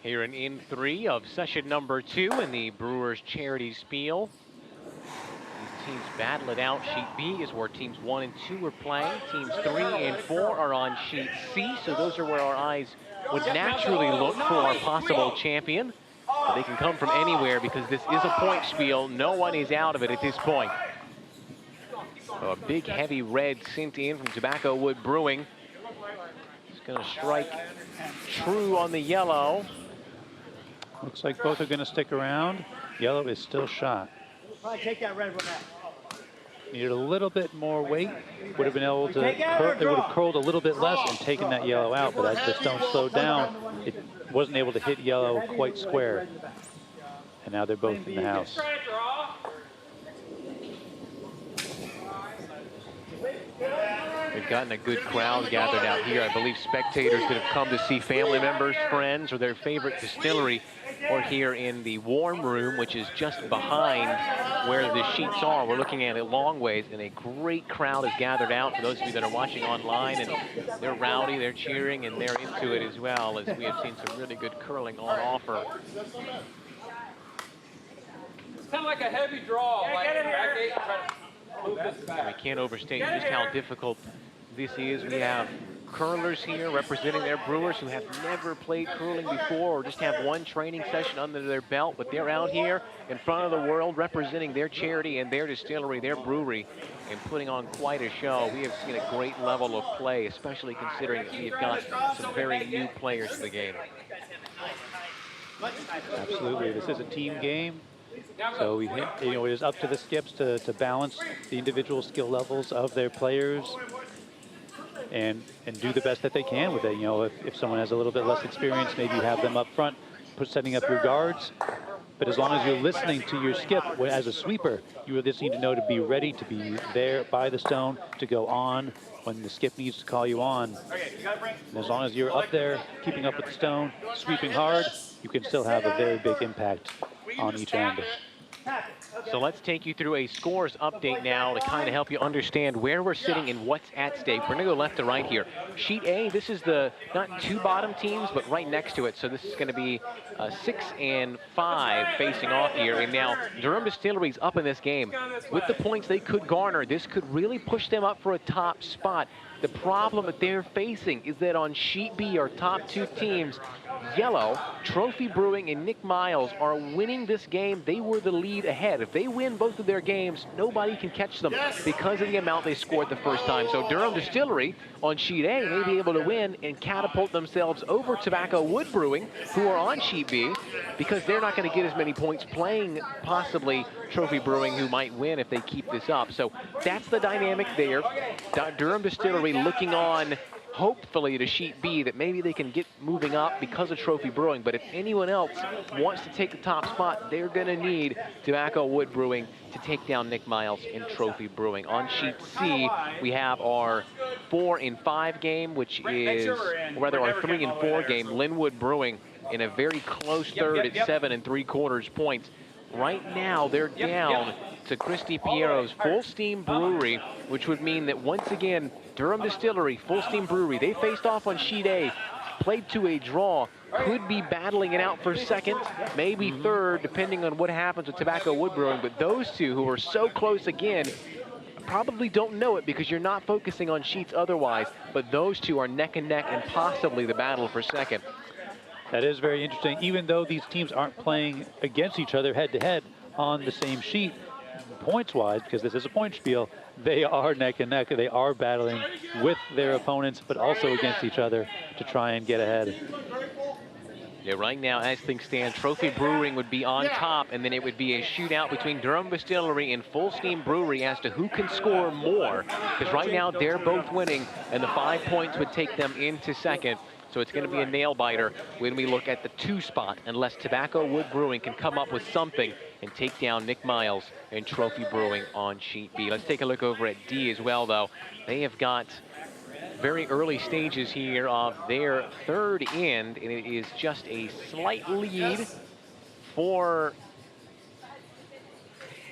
Here in 3 of session number 2 in the Brewers Charity Spiel. These teams battle it out. Sheet B is where teams 1 and 2 are playing. Teams 3 and 4 are on sheet C, so those are where our eyes would naturally look for a possible champion. But they can come from anywhere because this is a point spiel. No one is out of it at this point. So a big heavy red sent in from Tobacco Wood Brewing. It's going to strike true on the yellow. Looks like both are going to stick around. Yellow is still shot. Probably take that red one out. Needed a little bit more weight. Would have been able to, they would have curled a little bit less and taken that yellow out, but as the stone slowed down, it wasn't able to hit yellow quite square. And now they're both in the house. We've gotten a good crowd gathered out here. I believe spectators that have come to see family members, friends, or their favorite distillery, or here in the warm room, which is just behind where the sheets are. We're looking at it long ways, and a great crowd has gathered out. For those of you that are watching online, and they're rowdy, they're cheering, and they're into it as well, as we have seen some really good curling on offer. It's kind of like a heavy draw. Like back 8, try to move this back. We can't overstate just how difficult this is. We have curlers here representing their brewers who have never played curling before or just have one training session under their belt, but they're out here in front of the world representing their charity and their distillery, their brewery, and putting on quite a show. We have seen a great level of play, especially considering that we have got some very new players to the game. Absolutely, this is a team game. So we, it is up to the skips to balance the individual skill levels of their players and do the best that they can with it. You know, if someone has a little bit less experience, maybe you have them up front, setting up your guards. But as long as you're listening to your skip as a sweeper, you just need to know to be ready to be there by the stone to go on when the skip needs to call you on. And as long as you're up there, keeping up with the stone, sweeping hard, you can still have a very big impact on each end. So let's take you through a scores update now to kind of help you understand where we're sitting and what's at stake. We're going to go left to right here. Sheet A, this is the not two bottom teams, but right next to it. So this is going to be 6 and 5 facing off here. And now Durham Distillery's up in this game. With the points they could garner, this could really push them up for a top spot. The problem that they're facing is that on Sheet B, our top two teams, Yellow, Trophy Brewing, and Nick Miles are winning this game. They were the lead ahead. If they win both of their games, nobody can catch them because of the amount they scored the first time. So Durham Distillery on Sheet A may be able to win and catapult themselves over Tobacco Wood Brewing, who are on Sheet B, because they're not going to get as many points playing possibly Trophy Brewing, who might win if they keep this up. So that's the dynamic there. Durham Distillery looking on hopefully to Sheet B that maybe they can get moving up because of Trophy Brewing. But if anyone else wants to take the top spot, they're going to need Tobacco Wood Brewing to take down Nick Miles in Trophy Brewing. On Sheet C, we have our 4 and 5 game, which is, rather our 3 and 4 game, Linwood Brewing in a very close third at 7 3/4 points. Right now, they're down to Christy Piero's Full Steam Brewery, which would mean that once again, Durham Distillery, Full Steam Brewery, they faced off on Sheet A, played to a draw, could be battling it out for second, maybe third, depending on what happens with Tobacco Wood Brewing. But those two who are so close again probably don't know it because you're not focusing on sheets otherwise, but those two are neck and neck and possibly the battle for second. That is very interesting. Even though these teams aren't playing against each other head-to-head on the same sheet, points-wise, because this is a point spiel, they are neck and neck. They are battling with their opponents, but also against each other to try and get ahead. Yeah, right now, as things stand, Trophy Brewing would be on top, and then it would be a shootout between Durham Distillery and Full Steam Brewery as to who can score more. Because right now, they're both winning, and the 5 points would take them into second. So it's going to be a nail biter when we look at the 2 spot, unless Tobacco Wood Brewing can come up with something and take down Nick Miles and Trophy Brewing on sheet B. Let's take a look over at D as well, though. They have got very early stages here of their 3rd end, and it is just a slight lead for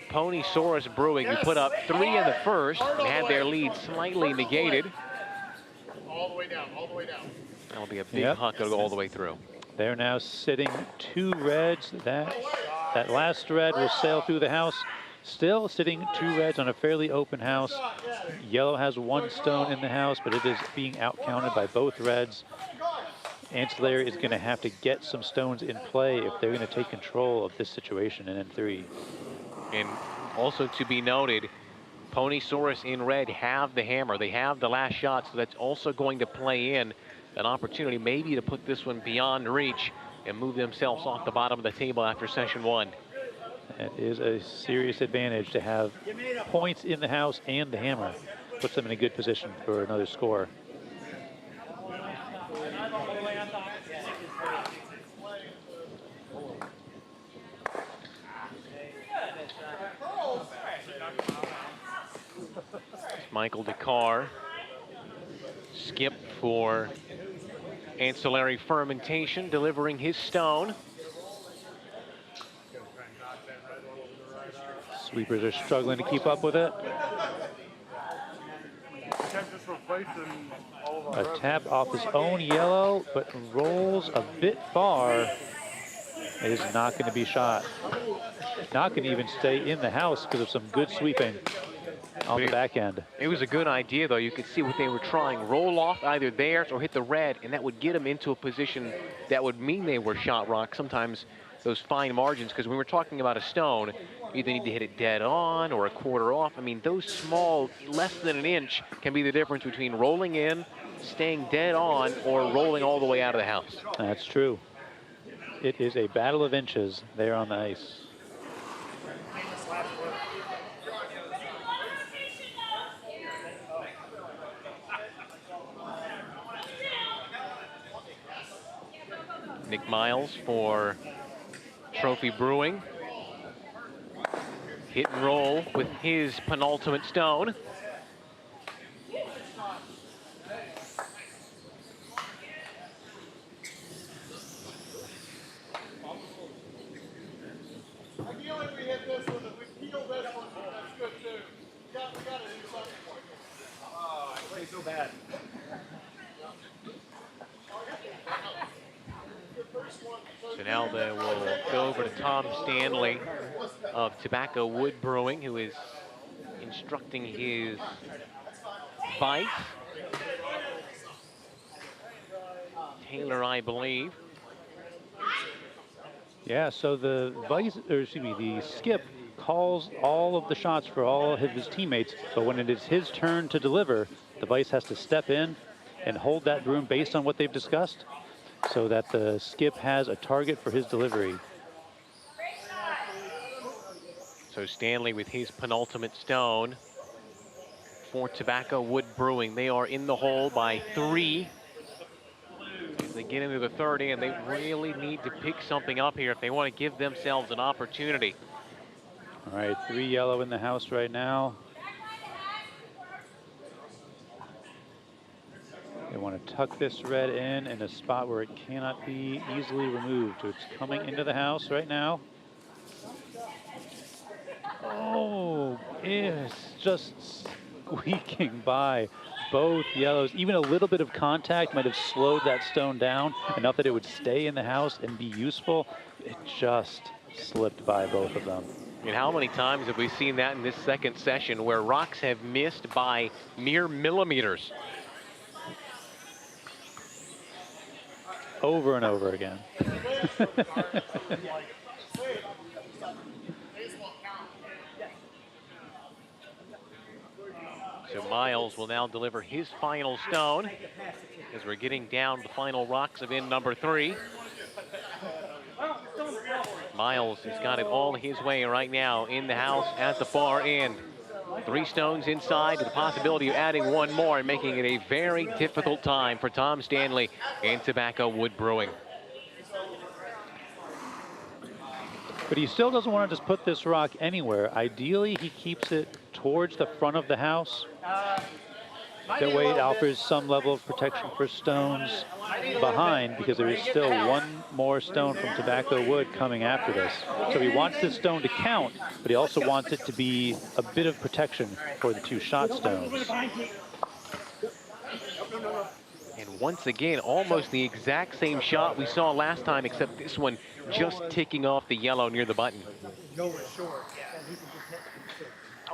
Ponysaurus Brewing, who put up 3 in the first and had their lead slightly negated. All the way down, all the way down. That'll be a big huck to go all the way through. They're now sitting 2 reds. That last red will sail through the house. Still sitting 2 reds on a fairly open house. Yellow has 1 stone in the house, but it is being outcounted by both reds. Ancillary is going to have to get some stones in play if they're going to take control of this situation in N3. And also to be noted, Ponysaurus in red have the hammer. They have the last shot, so that's also going to play in an opportunity maybe to put this one beyond reach and move themselves off the bottom of the table after session 1. That is a serious advantage to have points in the house and the hammer. Puts them in a good position for another score. Michael DeCar, skip for Ancillary Fermentation, delivering his stone. Sweepers are struggling to keep up with it. A tap off his own yellow, but rolls a bit far. It is not going to be shot. Not going to even stay in the house because of some good sweeping on the back end. It was a good idea, though. You could see what they were trying. Roll off either theirs or hit the red, and that would get them into a position that would mean they were shot rock. Sometimes those fine margins, because when we're talking about a stone, you either need to hit it dead on or a quarter off. I mean, those small, less than an inch, can be the difference between rolling in, staying dead on, or rolling all the way out of the house. That's true. It is a battle of inches there on the ice. Nick Miles for Trophy Brewing. Hit and roll with his penultimate stone. Ideally, we hit this one. If we peel this one, that's good too. We got to do something for it. Oh, I play so bad. So now they will go over to Tom Stanley of Tobacco Wood Brewing, who is instructing his vice. Taylor, I believe. Yeah, so the vice, or excuse me, the skip calls all of the shots for all of his teammates, but when it is his turn to deliver, the vice has to step in and hold that broom based on what they've discussed, so that the skip has a target for his delivery. So Stanley with his penultimate stone for Tobacco Wood Brewing. They are in the hole by 3. As they get into the 3rd inning, they really need to pick something up here if they want to give themselves an opportunity. All right, 3 yellow in the house right now. They want to tuck this red in a spot where it cannot be easily removed. So it's coming into the house right now. Oh, it's just squeaking by both yellows. Even a little bit of contact might have slowed that stone down enough that it would stay in the house and be useful. It just slipped by both of them. And how many times have we seen that in this second session where rocks have missed by mere millimeters? Over and over again. So Miles will now deliver his final stone as we're getting down the final rocks of end number 3. Miles has got it all his way right now in the house at the far end. 3 stones inside with the possibility of adding 1 more and making it a very difficult time for Tom Stanley and Tobacco Wood Brewing. But he still doesn't want to just put this rock anywhere. Ideally, he keeps it towards the front of the house. That way it offers some level of protection for stones behind, because there is still 1 more stone from Tobacco Wood coming after this. So he wants this stone to count, but he also wants it to be a bit of protection for the 2 shot stones. And once again, almost the exact same shot we saw last time, except this one just ticking off the yellow near the button.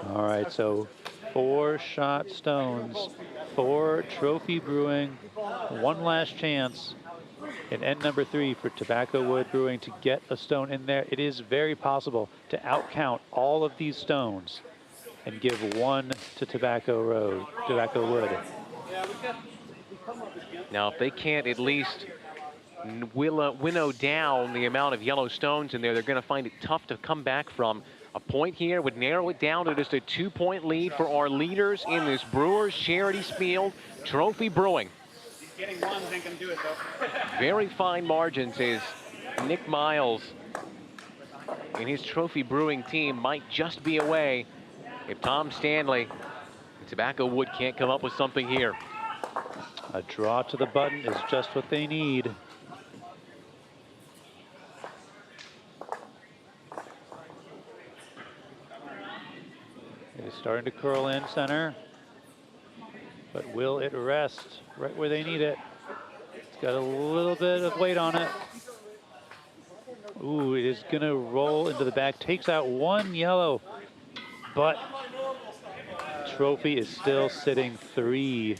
All right, so 4 shot stones for Trophy Brewing. 1 last chance in end number 3 for Tobacco Wood Brewing to get a stone in there. It is very possible to outcount all of these stones and give 1 to Tobacco Wood. Now, if they can't at least winnow down the amount of yellow stones in there, they're going to find it tough to come back from. A point here would narrow it down to just a 2-point lead for our leaders in this Brewers Charity Spiel, Trophy Brewing. Getting ones ain't gonna do it though. Very fine margins as Nick Miles and his Trophy Brewing team might just be away if Tom Stanley and Tobacco Wood can't come up with something here. A draw to the button is just what they need. It is starting to curl in center, but will it rest right where they need it? It's got a little bit of weight on it. Ooh, it is gonna roll into the back, takes out 1 yellow, but Trophy is still sitting 3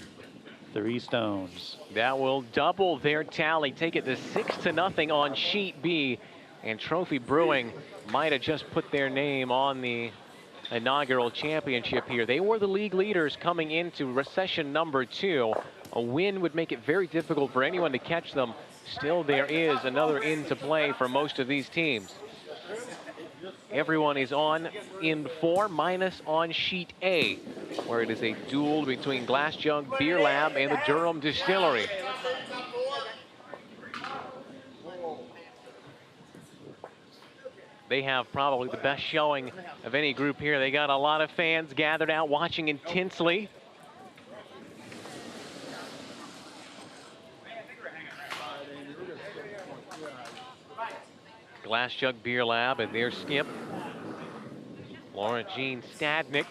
stones. That will double their tally, take it to 6-0 on sheet B, and Trophy Brewing might have just put their name on the inaugural championship here. They were the league leaders coming into recession number 2. A win would make it very difficult for anyone to catch them. Still, there is another in to play for most of these teams. Everyone is on in 4, minus on sheet A, where it is a duel between Glass Jug Beer Lab and the Durham Distillery. They have probably the best showing of any group here. They got a lot of fans gathered out watching intensely. Glass Jug Beer Lab and their skip, Laura Jean Stadnick.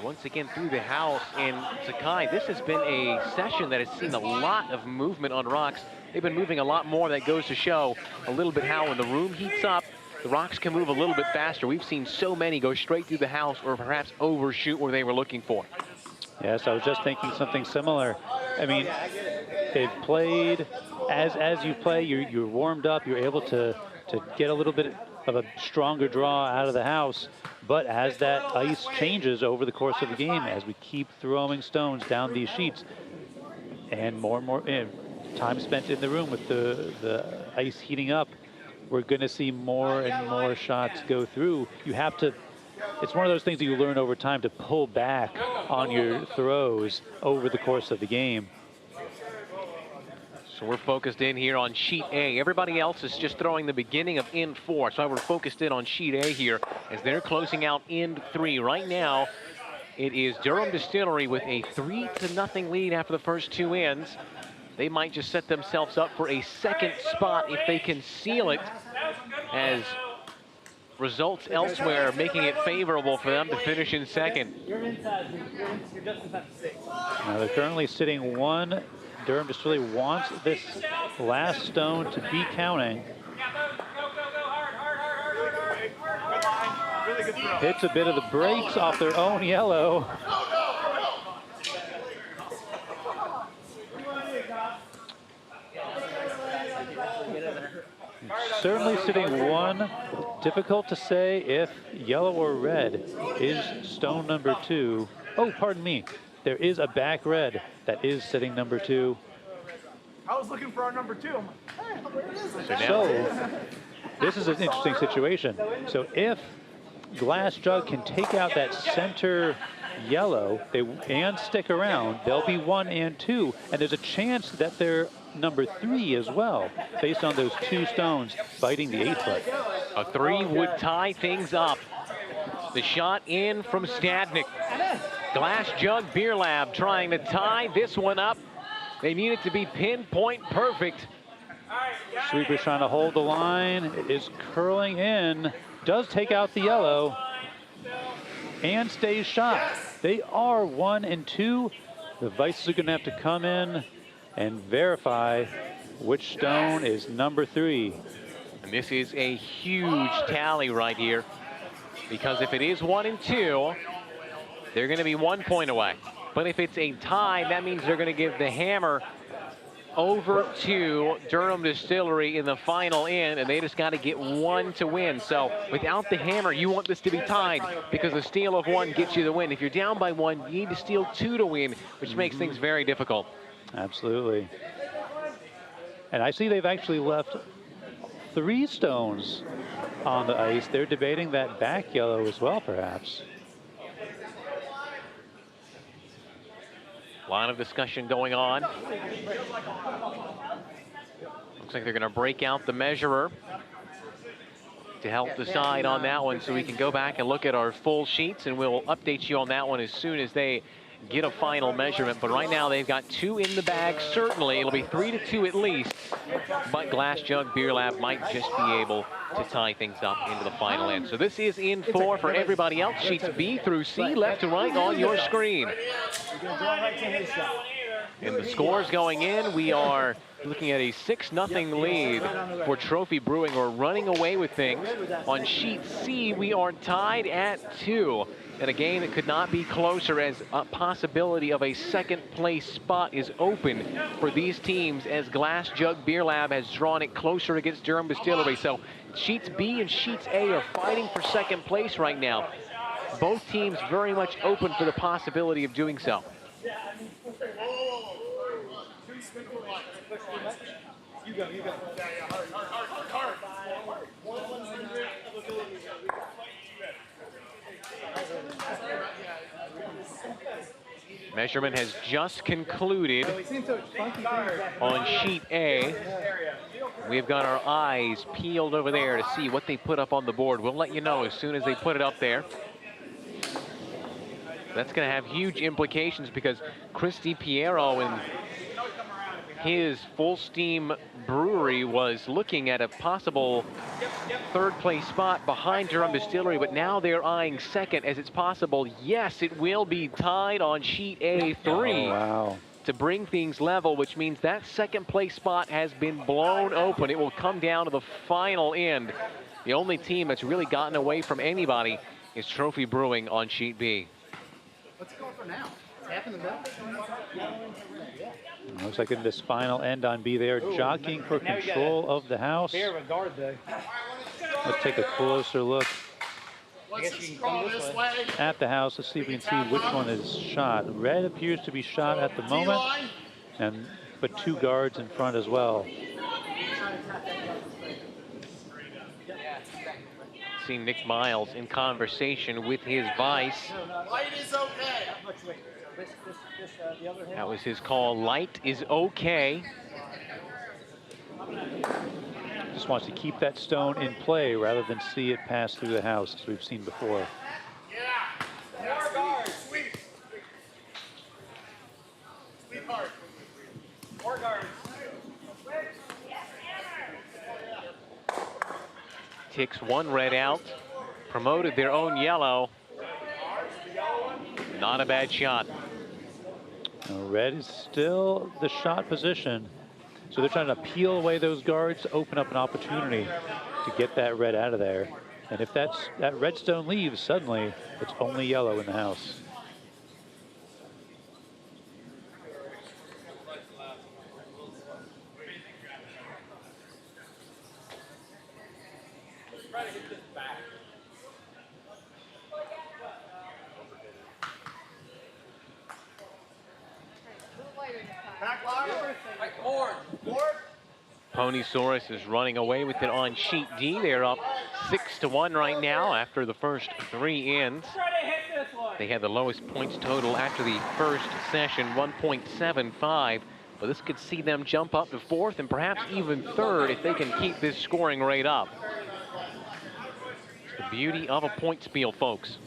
Once again through the house, and Sakai, this has been a session that has seen a lot of movement on rocks. They've been moving a lot more. That goes to show a little bit how when the room heats up, the rocks can move a little bit faster. We've seen so many go straight through the house or perhaps overshoot where they were looking for. Yes, I was just thinking something similar. I mean, they've played, as you play, you're warmed up, you're able to get a little bit of a stronger draw out of the house. But as that ice changes over the course of the game, as we keep throwing stones down these sheets, and more time spent in the room with the ice heating up, we're going to see more and more shots go through. You have to, it's one of those things that you learn over time to pull back on your throws over the course of the game. So we're focused in here on sheet A. Everybody else is just throwing the beginning of end 4. So we're focused in on sheet A here as they're closing out end 3. Right now, it is Durham Distillery with a 3-0 lead after the first 2 ends. They might just set themselves up for a second spot if they can seal it, as results elsewhere making it favorable for them to finish in second. Now they're currently sitting 1. Durham Distillery wants this last stone to be counting. Hits a bit of the brakes off their own yellow. Certainly sitting 1. Difficult to say if yellow or red is stone number 2. Oh, pardon me. There is a back red that is sitting number 2. I was looking for our number 2. I'm like, hey, where is it? So this is an interesting situation. So if Glass Jug can take out that center yellow and stick around, they'll be 1 and 2, and there's a chance that they're number 3 as well, based on those 2 stones biting the 8-foot. A 3 would tie things up. The shot in from Stadnik. Glass Jug Beer Lab trying to tie this one up. They need it to be pinpoint perfect. Sweeper's trying to hold the line. It is curling in. Does take out the yellow and stays shot. They are 1 and 2. The Vices are going to have to come in and verify which stone is number 3. And this is a huge tally right here, because if it is 1 and 2, they're going to be 1 point away. But if it's a tie, that means they're going to give the hammer over to Durham Distillery in the final end, and they just got to get 1 to win. So without the hammer, you want this to be tied, because a steal of 1 gets you the win. If you're down by 1, you need to steal 2 to win, which makes things very difficult. Absolutely. And I see they've actually left 3 stones on the ice. They're debating that back yellow as well, perhaps. A lot of discussion going on. Looks like they're going to break out the measurer to help decide on that one, so we can go back and look at our full sheets, and we'll update you on that one as soon as they get a final measurement. But right now they've got 2 in the bag. Certainly it'll be 3 to 2 at least, but Glass Jug Beer Lab might just be able to tie things up into the final end. So this is in 4 for everybody else. Sheets B through C, left to right on your screen. And the scores going in, we are looking at a 6-0 lead for Trophy Brewing. We're running away with things. On sheet C, we are tied at 2. And a game that could not be closer, as a possibility of a second place spot is open for these teams, as Glass Jug Beer Lab has drawn it closer against Durham Distillery. So sheets B and sheets A are fighting for second place right now. Both teams very much open for the possibility of doing so. You go. Measurement has just concluded on sheet A. We've got our eyes peeled over there to see what they put up on the board. We'll let you know as soon as they put it up there. That's going to have huge implications, because Chris DiPiero and his Full Steam Brewery was looking at a possible third place spot behind Durham Distillery, but now they're eyeing second, as it's possible. Yes, it will be tied on sheet A3. Oh, wow. To bring things level, which means that second place spot has been blown open. It will come down to the final end. The only team that's really gotten away from anybody is Trophy Brewing on sheet B. What's going for now? It's half in the middle? Looks like in this final end on B, they are jockeying for control of the house. Let's take a closer look at the house. Let's see if we can see which one is shot. Red appears to be shot at the moment, but 2 guards in front as well. See Nick Miles in conversation with his vice. Light is okay. That was his call. Light is okay. Just wants to keep that stone in play rather than see it pass through the house, as we've seen before. More guards. Sweep hard. More guards. Ticks 1 red out. Promoted their own yellow. Not a bad shot. Now, red is still the shot position. So they're trying to peel away those guards, open up an opportunity to get that red out of there. And if that red stone leaves, suddenly it's only yellow in the house. Ponysaurus is running away with it on sheet D. They're up 6-1 right now after the first 3 ends. They had the lowest points total after the first session, 1.75. But this could see them jump up to 4th and perhaps even 3rd if they can keep this scoring rate up. It's the beauty of a Bonspiel, folks.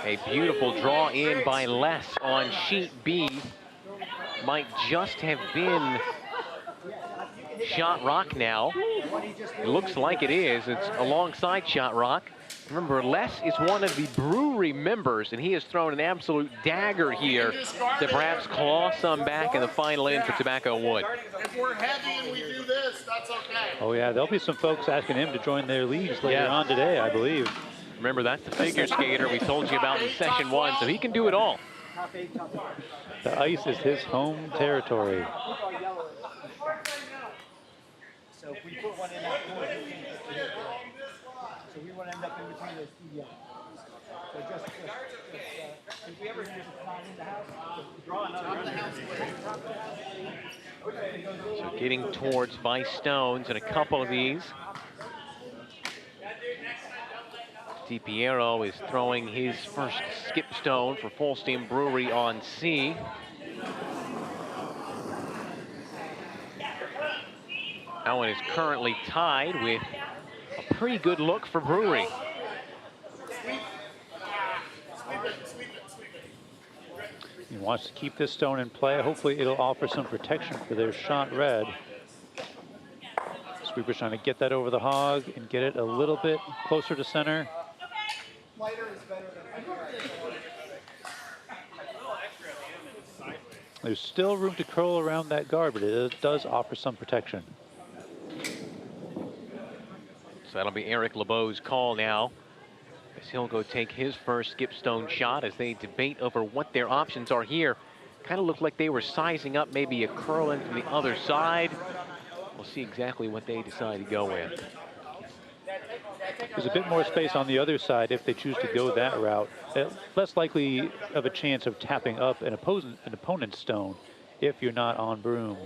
A beautiful draw in by Les on sheet B. Might just have been Shot Rock now. It looks like it is. It's alongside Shot Rock. Remember, Les is one of the Brewery members, and he has thrown an absolute dagger here to perhaps claw some back in the final end for Tobacco Wood. If we're heavy and we do this, that's okay. Oh yeah, there'll be some folks asking him to join their leagues later on today, I believe. Remember, that's the figure skater we told you about in session 1, so he can do it all. The ice is his home territory. So if we put one in that corner, so we want to end up in between those two yellows. So just if we ever just not in the house, draw another. So getting towards Vice Stones and a couple of these. DiPiero is throwing his first skip stone for Full Steam Brewery on C. That one is currently tied with a pretty good look for Brewery. He wants to keep this stone in play. Hopefully it'll offer some protection for their shot red. Sweeper's trying to get that over the hog and get it a little bit closer to center. There's still room to curl around that guard, but it does offer some protection. So that'll be Eric LeBeau's call now, as he'll go take his first skip stone shot as they debate over what their options are here. Kind of looked like they were sizing up maybe a curl in from the other side. We'll see exactly what they decide to go with. There's a bit more space on the other side if they choose to go that route. Less likely of a chance of tapping up an opponent's stone if you're not on broom.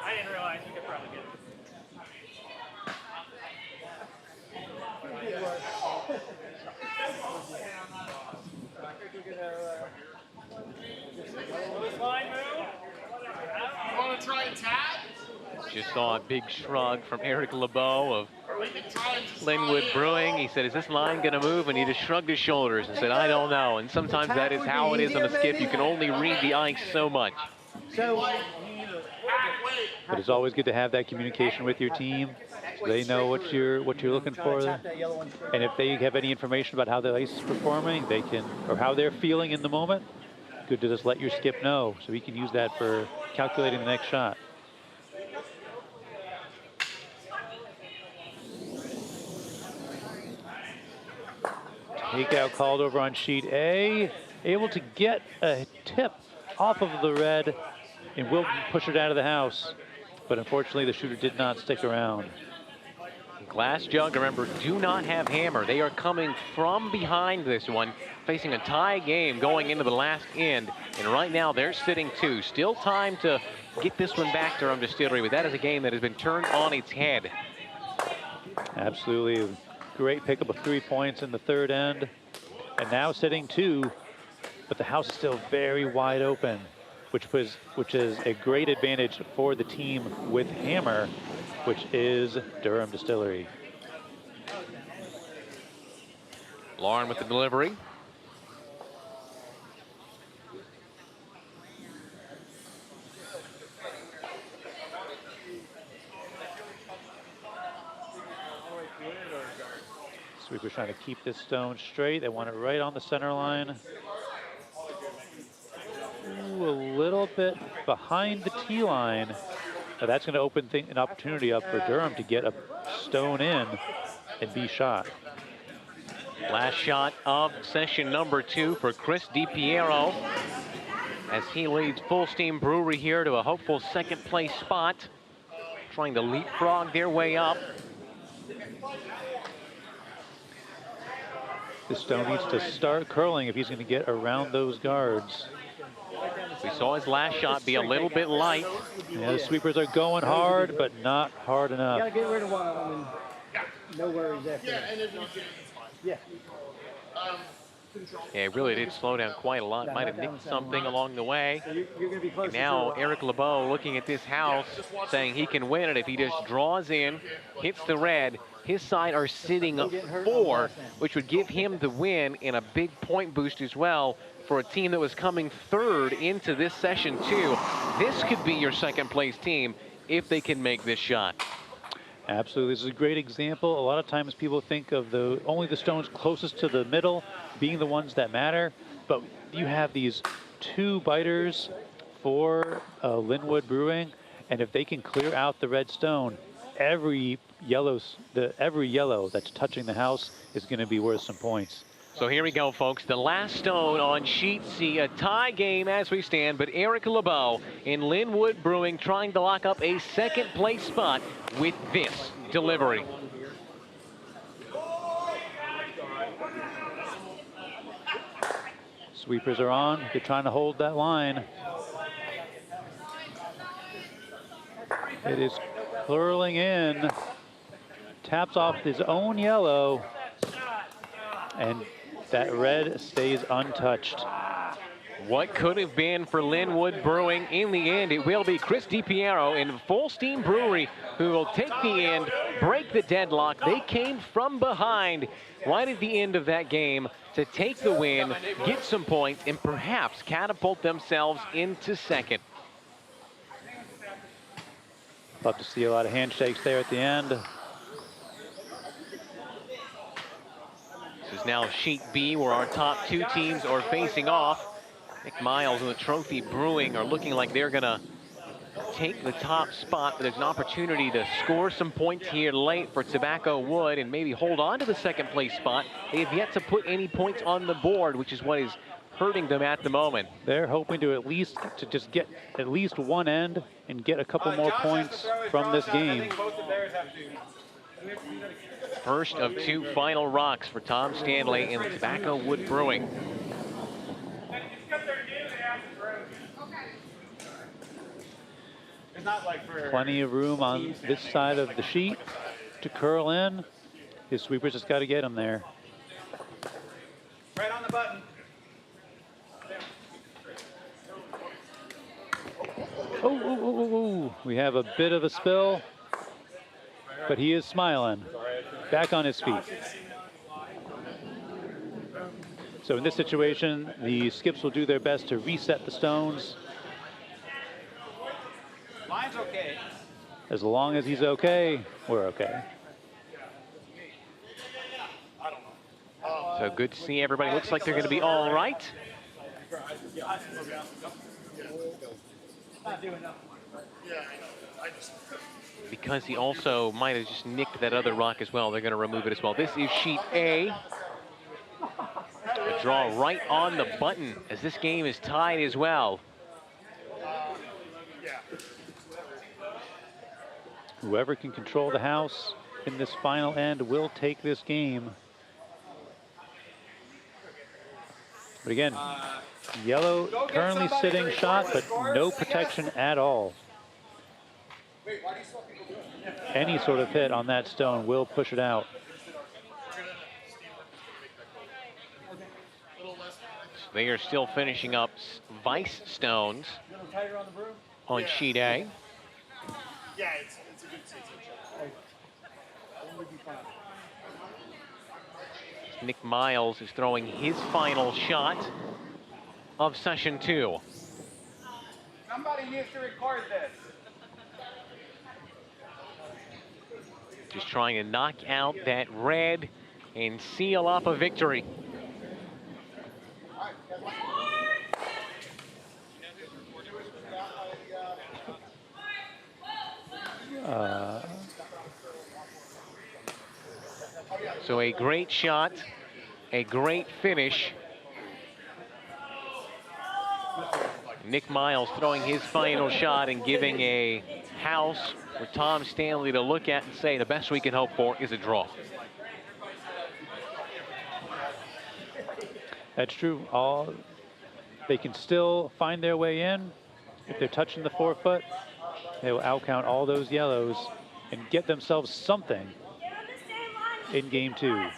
I didn't realize you could probably get it. You want to try and tag? Just saw a big shrug from Eric LeBeau of Linwood Brewing. He said, is this line going to move? And he just shrugged his shoulders and said, I don't know. And sometimes that is how it is on a skip. You can only read the ice so much. But it's always good to have that communication with your team, so they know what you're looking for. And if they have any information about how the ice is performing, they can, or how they're feeling in the moment, good to just let your skip know, so he can use that for calculating the next shot. Takeout called over on sheet A. Able to get a tip off of the red, and will push it out of the house. But unfortunately, the shooter did not stick around. Glass Jug, remember, do not have hammer. They are coming from behind this one, facing a tie game going into the last end. And right now, they're sitting 2. Still time to get this one back to Durham Distillery, but that is a game that has been turned on its head. Absolutely. Great pickup of 3 points in the third end. And now sitting 2, but the house is still very wide open, which is a great advantage for the team with hammer, which is Durham Distillery. Lauren with the delivery. Sweeper's trying to keep this stone straight. They want it right on the center line. Ooh, a little bit behind the tee line. Now that's going to open an opportunity up for Durham to get a stone in and be shot. Last shot of session number 2 for Chris DiPiero. as he leads Full Steam Brewery here to a hopeful second place spot, trying to leapfrog their way up. This stone needs to start curling if he's going to get around those guards. We saw his last shot be a little bit light. Yeah, the sweepers are going hard, but not hard You enough. gotta get rid of one of them and no worries after Yeah, that. and if you can, it's fine. Yeah. Yeah, it really did slow down quite a lot. Yeah, Might have that nicked was something along the way. So you're gonna be close. And now Eric LeBeau looking at this house, saying he can win it if he just draws in, hits the red. His side are sitting 4, which would give him the win and a big point boost as well for a team that was coming 3rd into this session too. This could be your second place team if they can make this shot. Absolutely, this is a great example. A lot of times people think of only the stones closest to the middle being the ones that matter, but you have these 2 biters for Linwood Brewing, and if they can clear out the red stone, every yellow that's touching the house is going to be worth some points. So here we go, folks. The last stone on sheet C, a tie game as we stand, but Eric LeBeau in Linwood Brewing trying to lock up a second place spot with this delivery. Sweepers are on. They're trying to hold that line. It is curling in. Taps off his own yellow. And that red stays untouched. What could have been for Linwood Brewing? In the end, it will be Chris DiPiero in Full Steam Brewery who will take the end, break the deadlock. They came from behind right at the end of that game to take the win, get some points, and perhaps catapult themselves into second. Love to see a lot of handshakes there at the end. This is now sheet B, where our top 2 teams are facing off. Nick Miles and the Trophy Brewing are looking like they're gonna take the top spot, but there's an opportunity to score some points here late for Tobacco Wood and maybe hold on to the second place spot. They have yet to put any points on the board, which is what is hurting them at the moment. They're hoping to just get at least one end and get a couple more points from this game. First of 2 final rocks for Tom Stanley and the Tobacco Wood Brewing. Plenty of room on this side of the sheet to curl in. His sweepers just got to get him there. Right on the button. Oh, we have a bit of a spill, but he is smiling, back on his feet. So in this situation, the skips will do their best to reset the stones. Line's okay. As long as he's okay, we're okay. So good to see everybody. Looks like they're going to be all right. Because he also might have just nicked that other rock as well, they're going to remove it as well. This is sheet A. A draw right on the button as this game is tied as well. Whoever can control the house in this final end will take this game. But again, yellow currently sitting shot, but no protection at all. Any sort of hit on that stone will push it out. They are still finishing up vice stones on sheet A. Yeah, it's a good situation. Nick Miles is throwing his final shot of session 2. Somebody needs to record this. Just trying to knock out that red and seal up a victory. So a great shot, a great finish. Nick Miles throwing his final shot and giving a house for Tom Stanley to look at and say the best we can hope for is a draw. That's true. They can still find their way in. If they're touching the 4 foot, they will outcount all those yellows and get themselves something in game 2.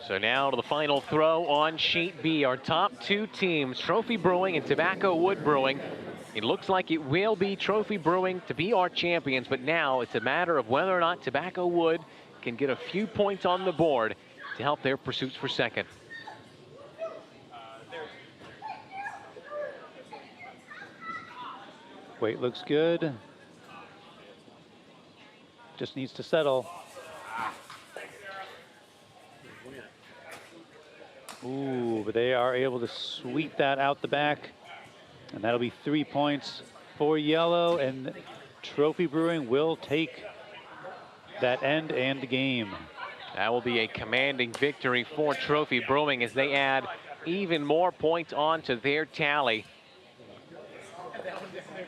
So now to the final throw on sheet B. Our top 2 teams, Trophy Brewing and Tobacco Wood Brewing. It looks like it will be Trophy Brewing to be our champions, but now it's a matter of whether or not Tobacco Wood can get a few points on the board to help their pursuits for second. Weight looks good. Just needs to settle. Ooh, but they are able to sweep that out the back. And that'll be 3 points for yellow. And Trophy Brewing will take that end and game. That will be a commanding victory for Trophy Brewing as they add even more points onto their tally.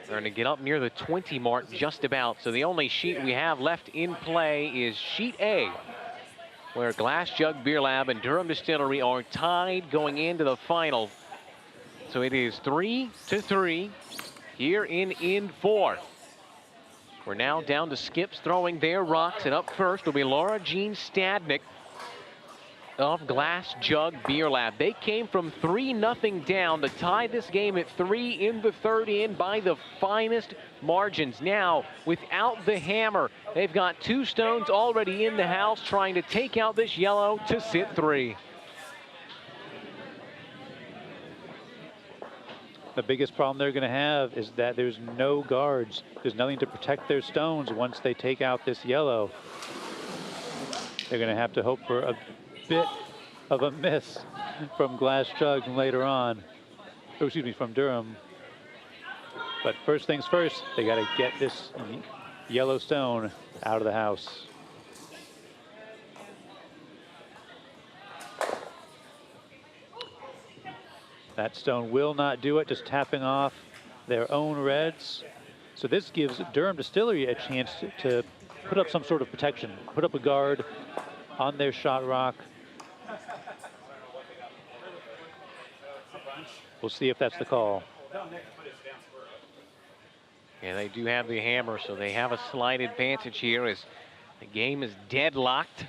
They're going to get up near the 20 mark just about. So the only sheet we have left in play is sheet A, where Glass Jug Beer Lab and Durham Distillery are tied going into the final. So it is 3-3 here in 4. We're now down to skips throwing their rocks, and up first will be Laura Jean Stadnick of Glass Jug Beer Lab. They came from 3-0 down to tie this game at 3 in the third in by the finest margins. Now, without the hammer, they've got 2 stones already in the house trying to take out this yellow to sit 3. The biggest problem they're going to have is that there's no guards. There's nothing to protect their stones once they take out this yellow. They're going to have to hope for a bit of a miss from Glass Jug later on. Oh, excuse me, from Durham. But first things first, they got to get this yellow stone out of the house. That stone will not do it, just tapping off their own reds. So this gives Durham Distillery a chance to put up some sort of protection, put up a guard on their shot rock. We'll see if that's the call. Yeah, they do have the hammer, so they have a slight advantage here as the game is deadlocked.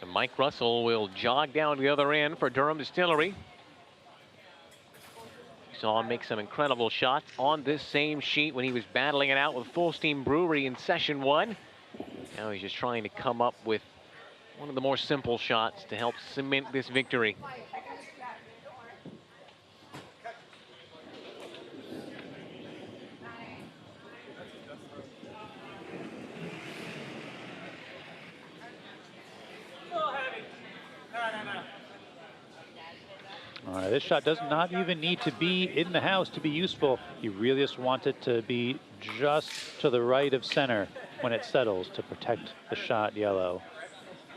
So Mike Russell will jog down the other end for Durham Distillery. You saw him make some incredible shots on this same sheet when he was battling it out with Full Steam Brewery in session 1. Now he's just trying to come up with one of the more simple shots to help cement this victory. All right, this shot does not even need to be in the house to be useful. You really just want it to be just to the right of center when it settles to protect the shot yellow.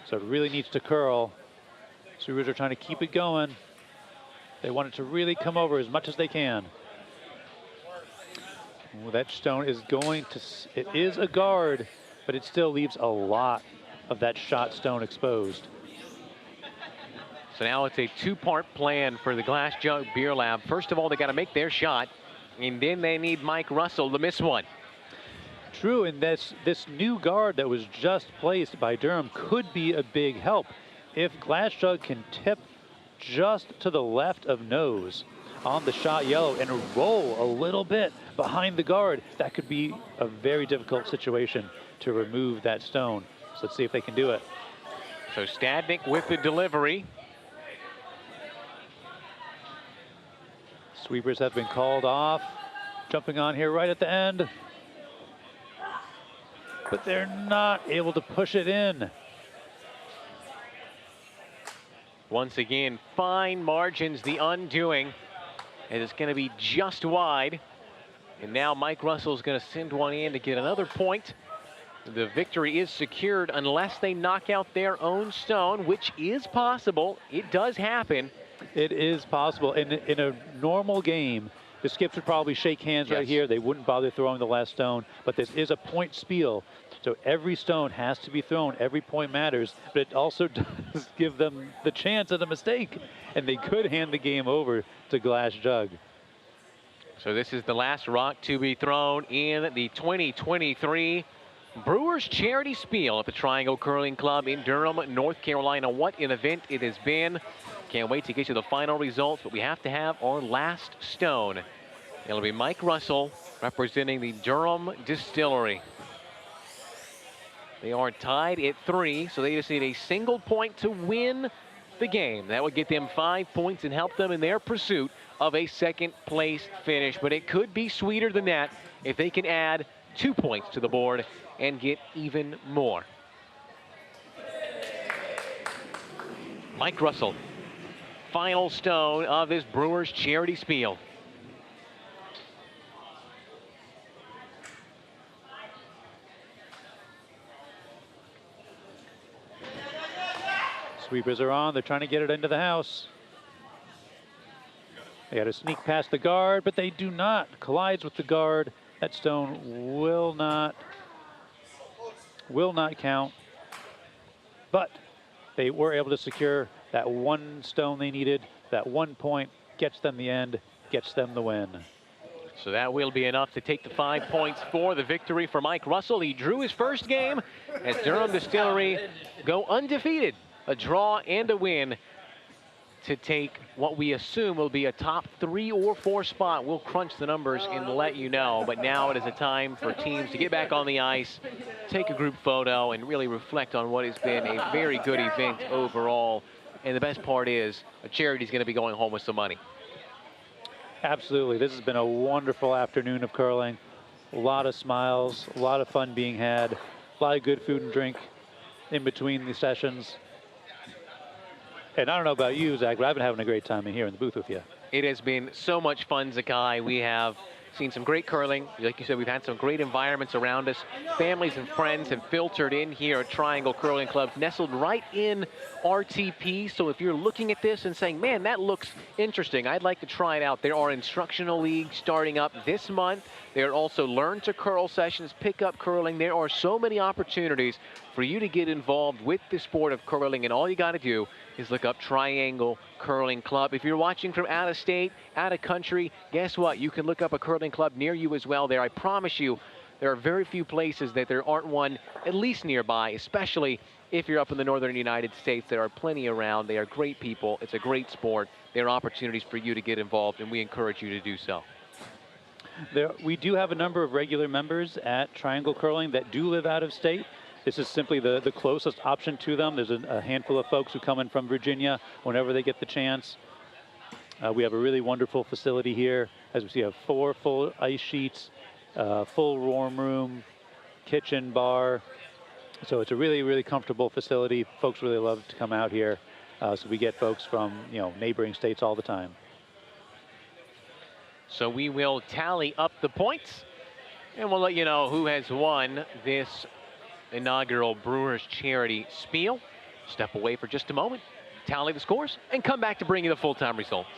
So it really needs to curl. Brewers are trying to keep it going. They want it to really come over as much as they can. Well, that stone is going to, it is a guard, but it still leaves a lot of that shot stone exposed. So now it's a 2-part plan for the Glass Jug Beer Lab. First of all, they got to make their shot, and then they need Mike Russell to miss one. True, and this new guard that was just placed by Durham could be a big help. If Glass Jug can tip just to the left of nose on the shot yellow and roll a little bit behind the guard, that could be a very difficult situation to remove that stone. So let's see if they can do it. So Stadnick with the delivery. Sweepers have been called off. Jumping on here right at the end. But they're not able to push it in. Once again, fine margins, the undoing. And it's going to be just wide. And now Mike Russell's going to send one in to get another point. The victory is secured unless they knock out their own stone, which is possible. It does happen. It is possible. In a normal game, the skips would probably shake hands right Yes. here. They wouldn't bother throwing the last stone. But this is a point spiel. So every stone has to be thrown. Every point matters. But it also does give them the chance at a mistake. And they could hand the game over to Glass Jug. So this is the last rock to be thrown in the 2023 Brewers Charity Spiel at the Triangle Curling Club in Durham, North Carolina. What an event it has been. Can't wait to get you the final results, but we have to have our last stone. It'll be Mike Russell representing the Durham Distillery. They are tied at 3, so they just need a single point to win the game. That would get them 5 points and help them in their pursuit of a second place finish. But it could be sweeter than that if they can add 2 points to the board and get even more. Mike Russell, final stone of this Brewers Charity Spiel. Sweepers are on. They're trying to get it into the house. They got to sneak past the guard, but they do not. Collides with the guard. That stone will not count. But they were able to secure that one stone they needed. That 1 point gets them the end, gets them the win. So that will be enough to take the 5 points for the victory for Mike Russell. He drew his first game as Durham Distillery go undefeated. A draw and a win to take what we assume will be a top 3 or 4 spot. We'll crunch the numbers and let you know. But now it is a time for teams to get back on the ice, take a group photo, and really reflect on what has been a very good event overall. And the best part is a charity is going to be going home with some money. Absolutely. This has been a wonderful afternoon of curling. A lot of smiles, a lot of fun being had, a lot of good food and drink in between the sessions. And I don't know about you, Zach, but I've been having a great time in here in the booth with you. It has been so much fun, Zakai. We have seen some great curling. Like you said, we've had some great environments around us. Families and friends have filtered in here at Triangle Curling Club, nestled right in RTP. So if you're looking at this and saying, man, that looks interesting, I'd like to try it out. There are instructional leagues starting up this month. There are also learn to curl sessions, pick up curling. There are so many opportunities for you to get involved with the sport of curling, and all you got to do is look up Triangle Curling Club. If you're watching from out of state, out of country, guess what? You can look up a curling club near you as well there. I promise you, there are very few places that there aren't one at least nearby, especially if you're up in the northern United States. There are plenty around. They are great people. It's a great sport. There are opportunities for you to get involved, and we encourage you to do so. We do have a number of regular members at Triangle Curling that do live out of state. This is simply the closest option to them. There's a handful of folks who come in from Virginia whenever they get the chance. We have a really wonderful facility here. As we see, we have 4 full ice sheets, full warm room, kitchen, bar. So it's a really, really comfortable facility. Folks really love to come out here. So we get folks from, neighboring states all the time. So we will tally up the points, and we'll let you know who has won this inaugural Brewers Charity Spiel. Step away for just a moment, tally the scores, and come back to bring you the full-time results.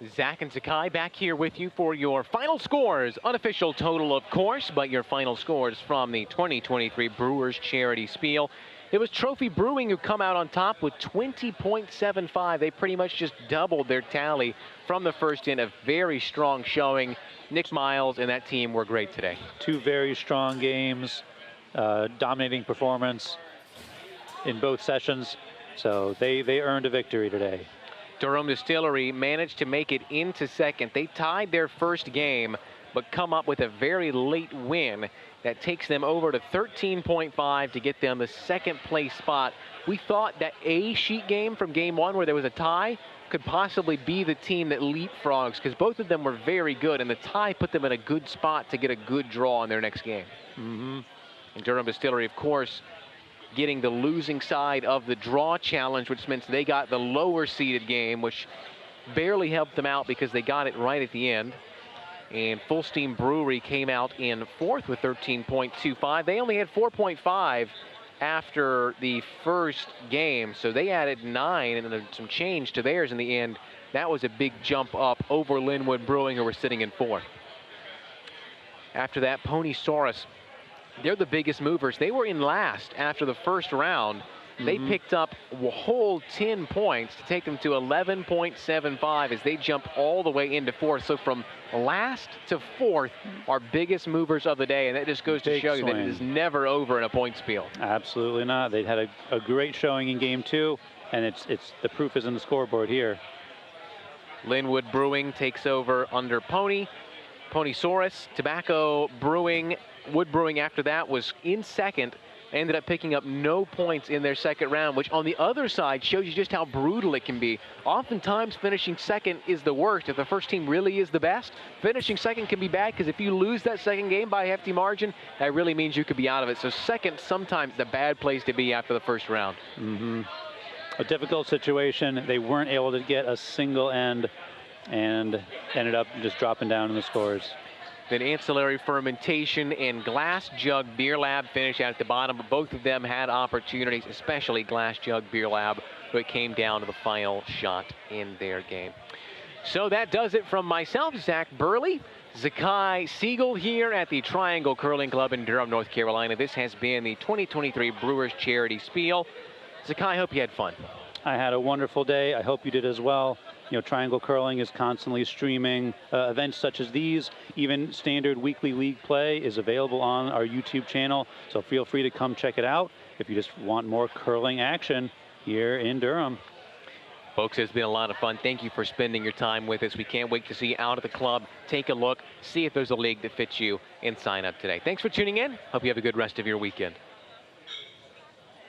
Zach and Sakai back here with you for your final scores. Unofficial total, of course, but your final scores from the 2023 Brewers Charity Spiel. It was Trophy Brewing who come out on top with 20.75. They pretty much just doubled their tally from the first in. A very strong showing. Nick Miles and that team were great today. 2 very strong games, dominating performance in both sessions. So they earned a victory today. Durham Distillery managed to make it into second. They tied their first game, but come up with a very late win that takes them over to 13.5 to get them the second place spot. We thought that a sheet game from game 1 where there was a tie could possibly be the team that leapfrogs, because both of them were very good, and the tie put them in a good spot to get a good draw in their next game. And Durham Distillery, of course, getting the losing side of the draw challenge, which meant they got the lower seeded game, which barely helped them out because they got it right at the end. And Full Steam Brewery came out in 4th with 13.25. They only had 4.5 after the first game, so they added 9 and then some change to theirs in the end. That was a big jump up over Linwood Brewing, who were sitting in 4th. After that, Pony Saurus, they're the biggest movers. They were in last after the first round. They picked up a whole 10 points to take them to 11.75 as they jump all the way into 4th. So from last to 4th, our biggest movers of the day, and that just goes to show you that it is never over in a Bonspiel. Absolutely not. They had a great showing in game 2, and it's the proof is in the scoreboard here. Linwood Brewing takes over under Pony. Ponysaurus, Tobacco Brewing, Wood Brewing after that was in second. Ended up picking up no points in their second round, which on the other side shows you just how brutal it can be. Oftentimes finishing second is the worst. If the first team really is the best, finishing second can be bad, because if you lose that second game by a hefty margin, that really means you could be out of it. So second, sometimes the bad place to be after the first round. A difficult situation. They weren't able to get a single end and ended up just dropping down in the scores. Then Ancillary Fermentation and Glass Jug Beer Lab finished out at the bottom, but both of them had opportunities, especially Glass Jug Beer Lab, but it came down to the final shot in their game. So that does it from myself, Zach Burley, Zakai Siegel here at the Triangle Curling Club in Durham, North Carolina. This has been the 2023 Brewers Charity Spiel. Zakai, I hope you had fun. I had a wonderful day. I hope you did as well. You know, Triangle Curling is constantly streaming events such as these. Even standard weekly league play is available on our YouTube channel, so feel free to come check it out if you just want more curling action here in Durham. Folks, it's been a lot of fun. Thank you for spending your time with us. We can't wait to see you out at the club. Take a look, see if there's a league that fits you, and sign up today. Thanks for tuning in. Hope you have a good rest of your weekend.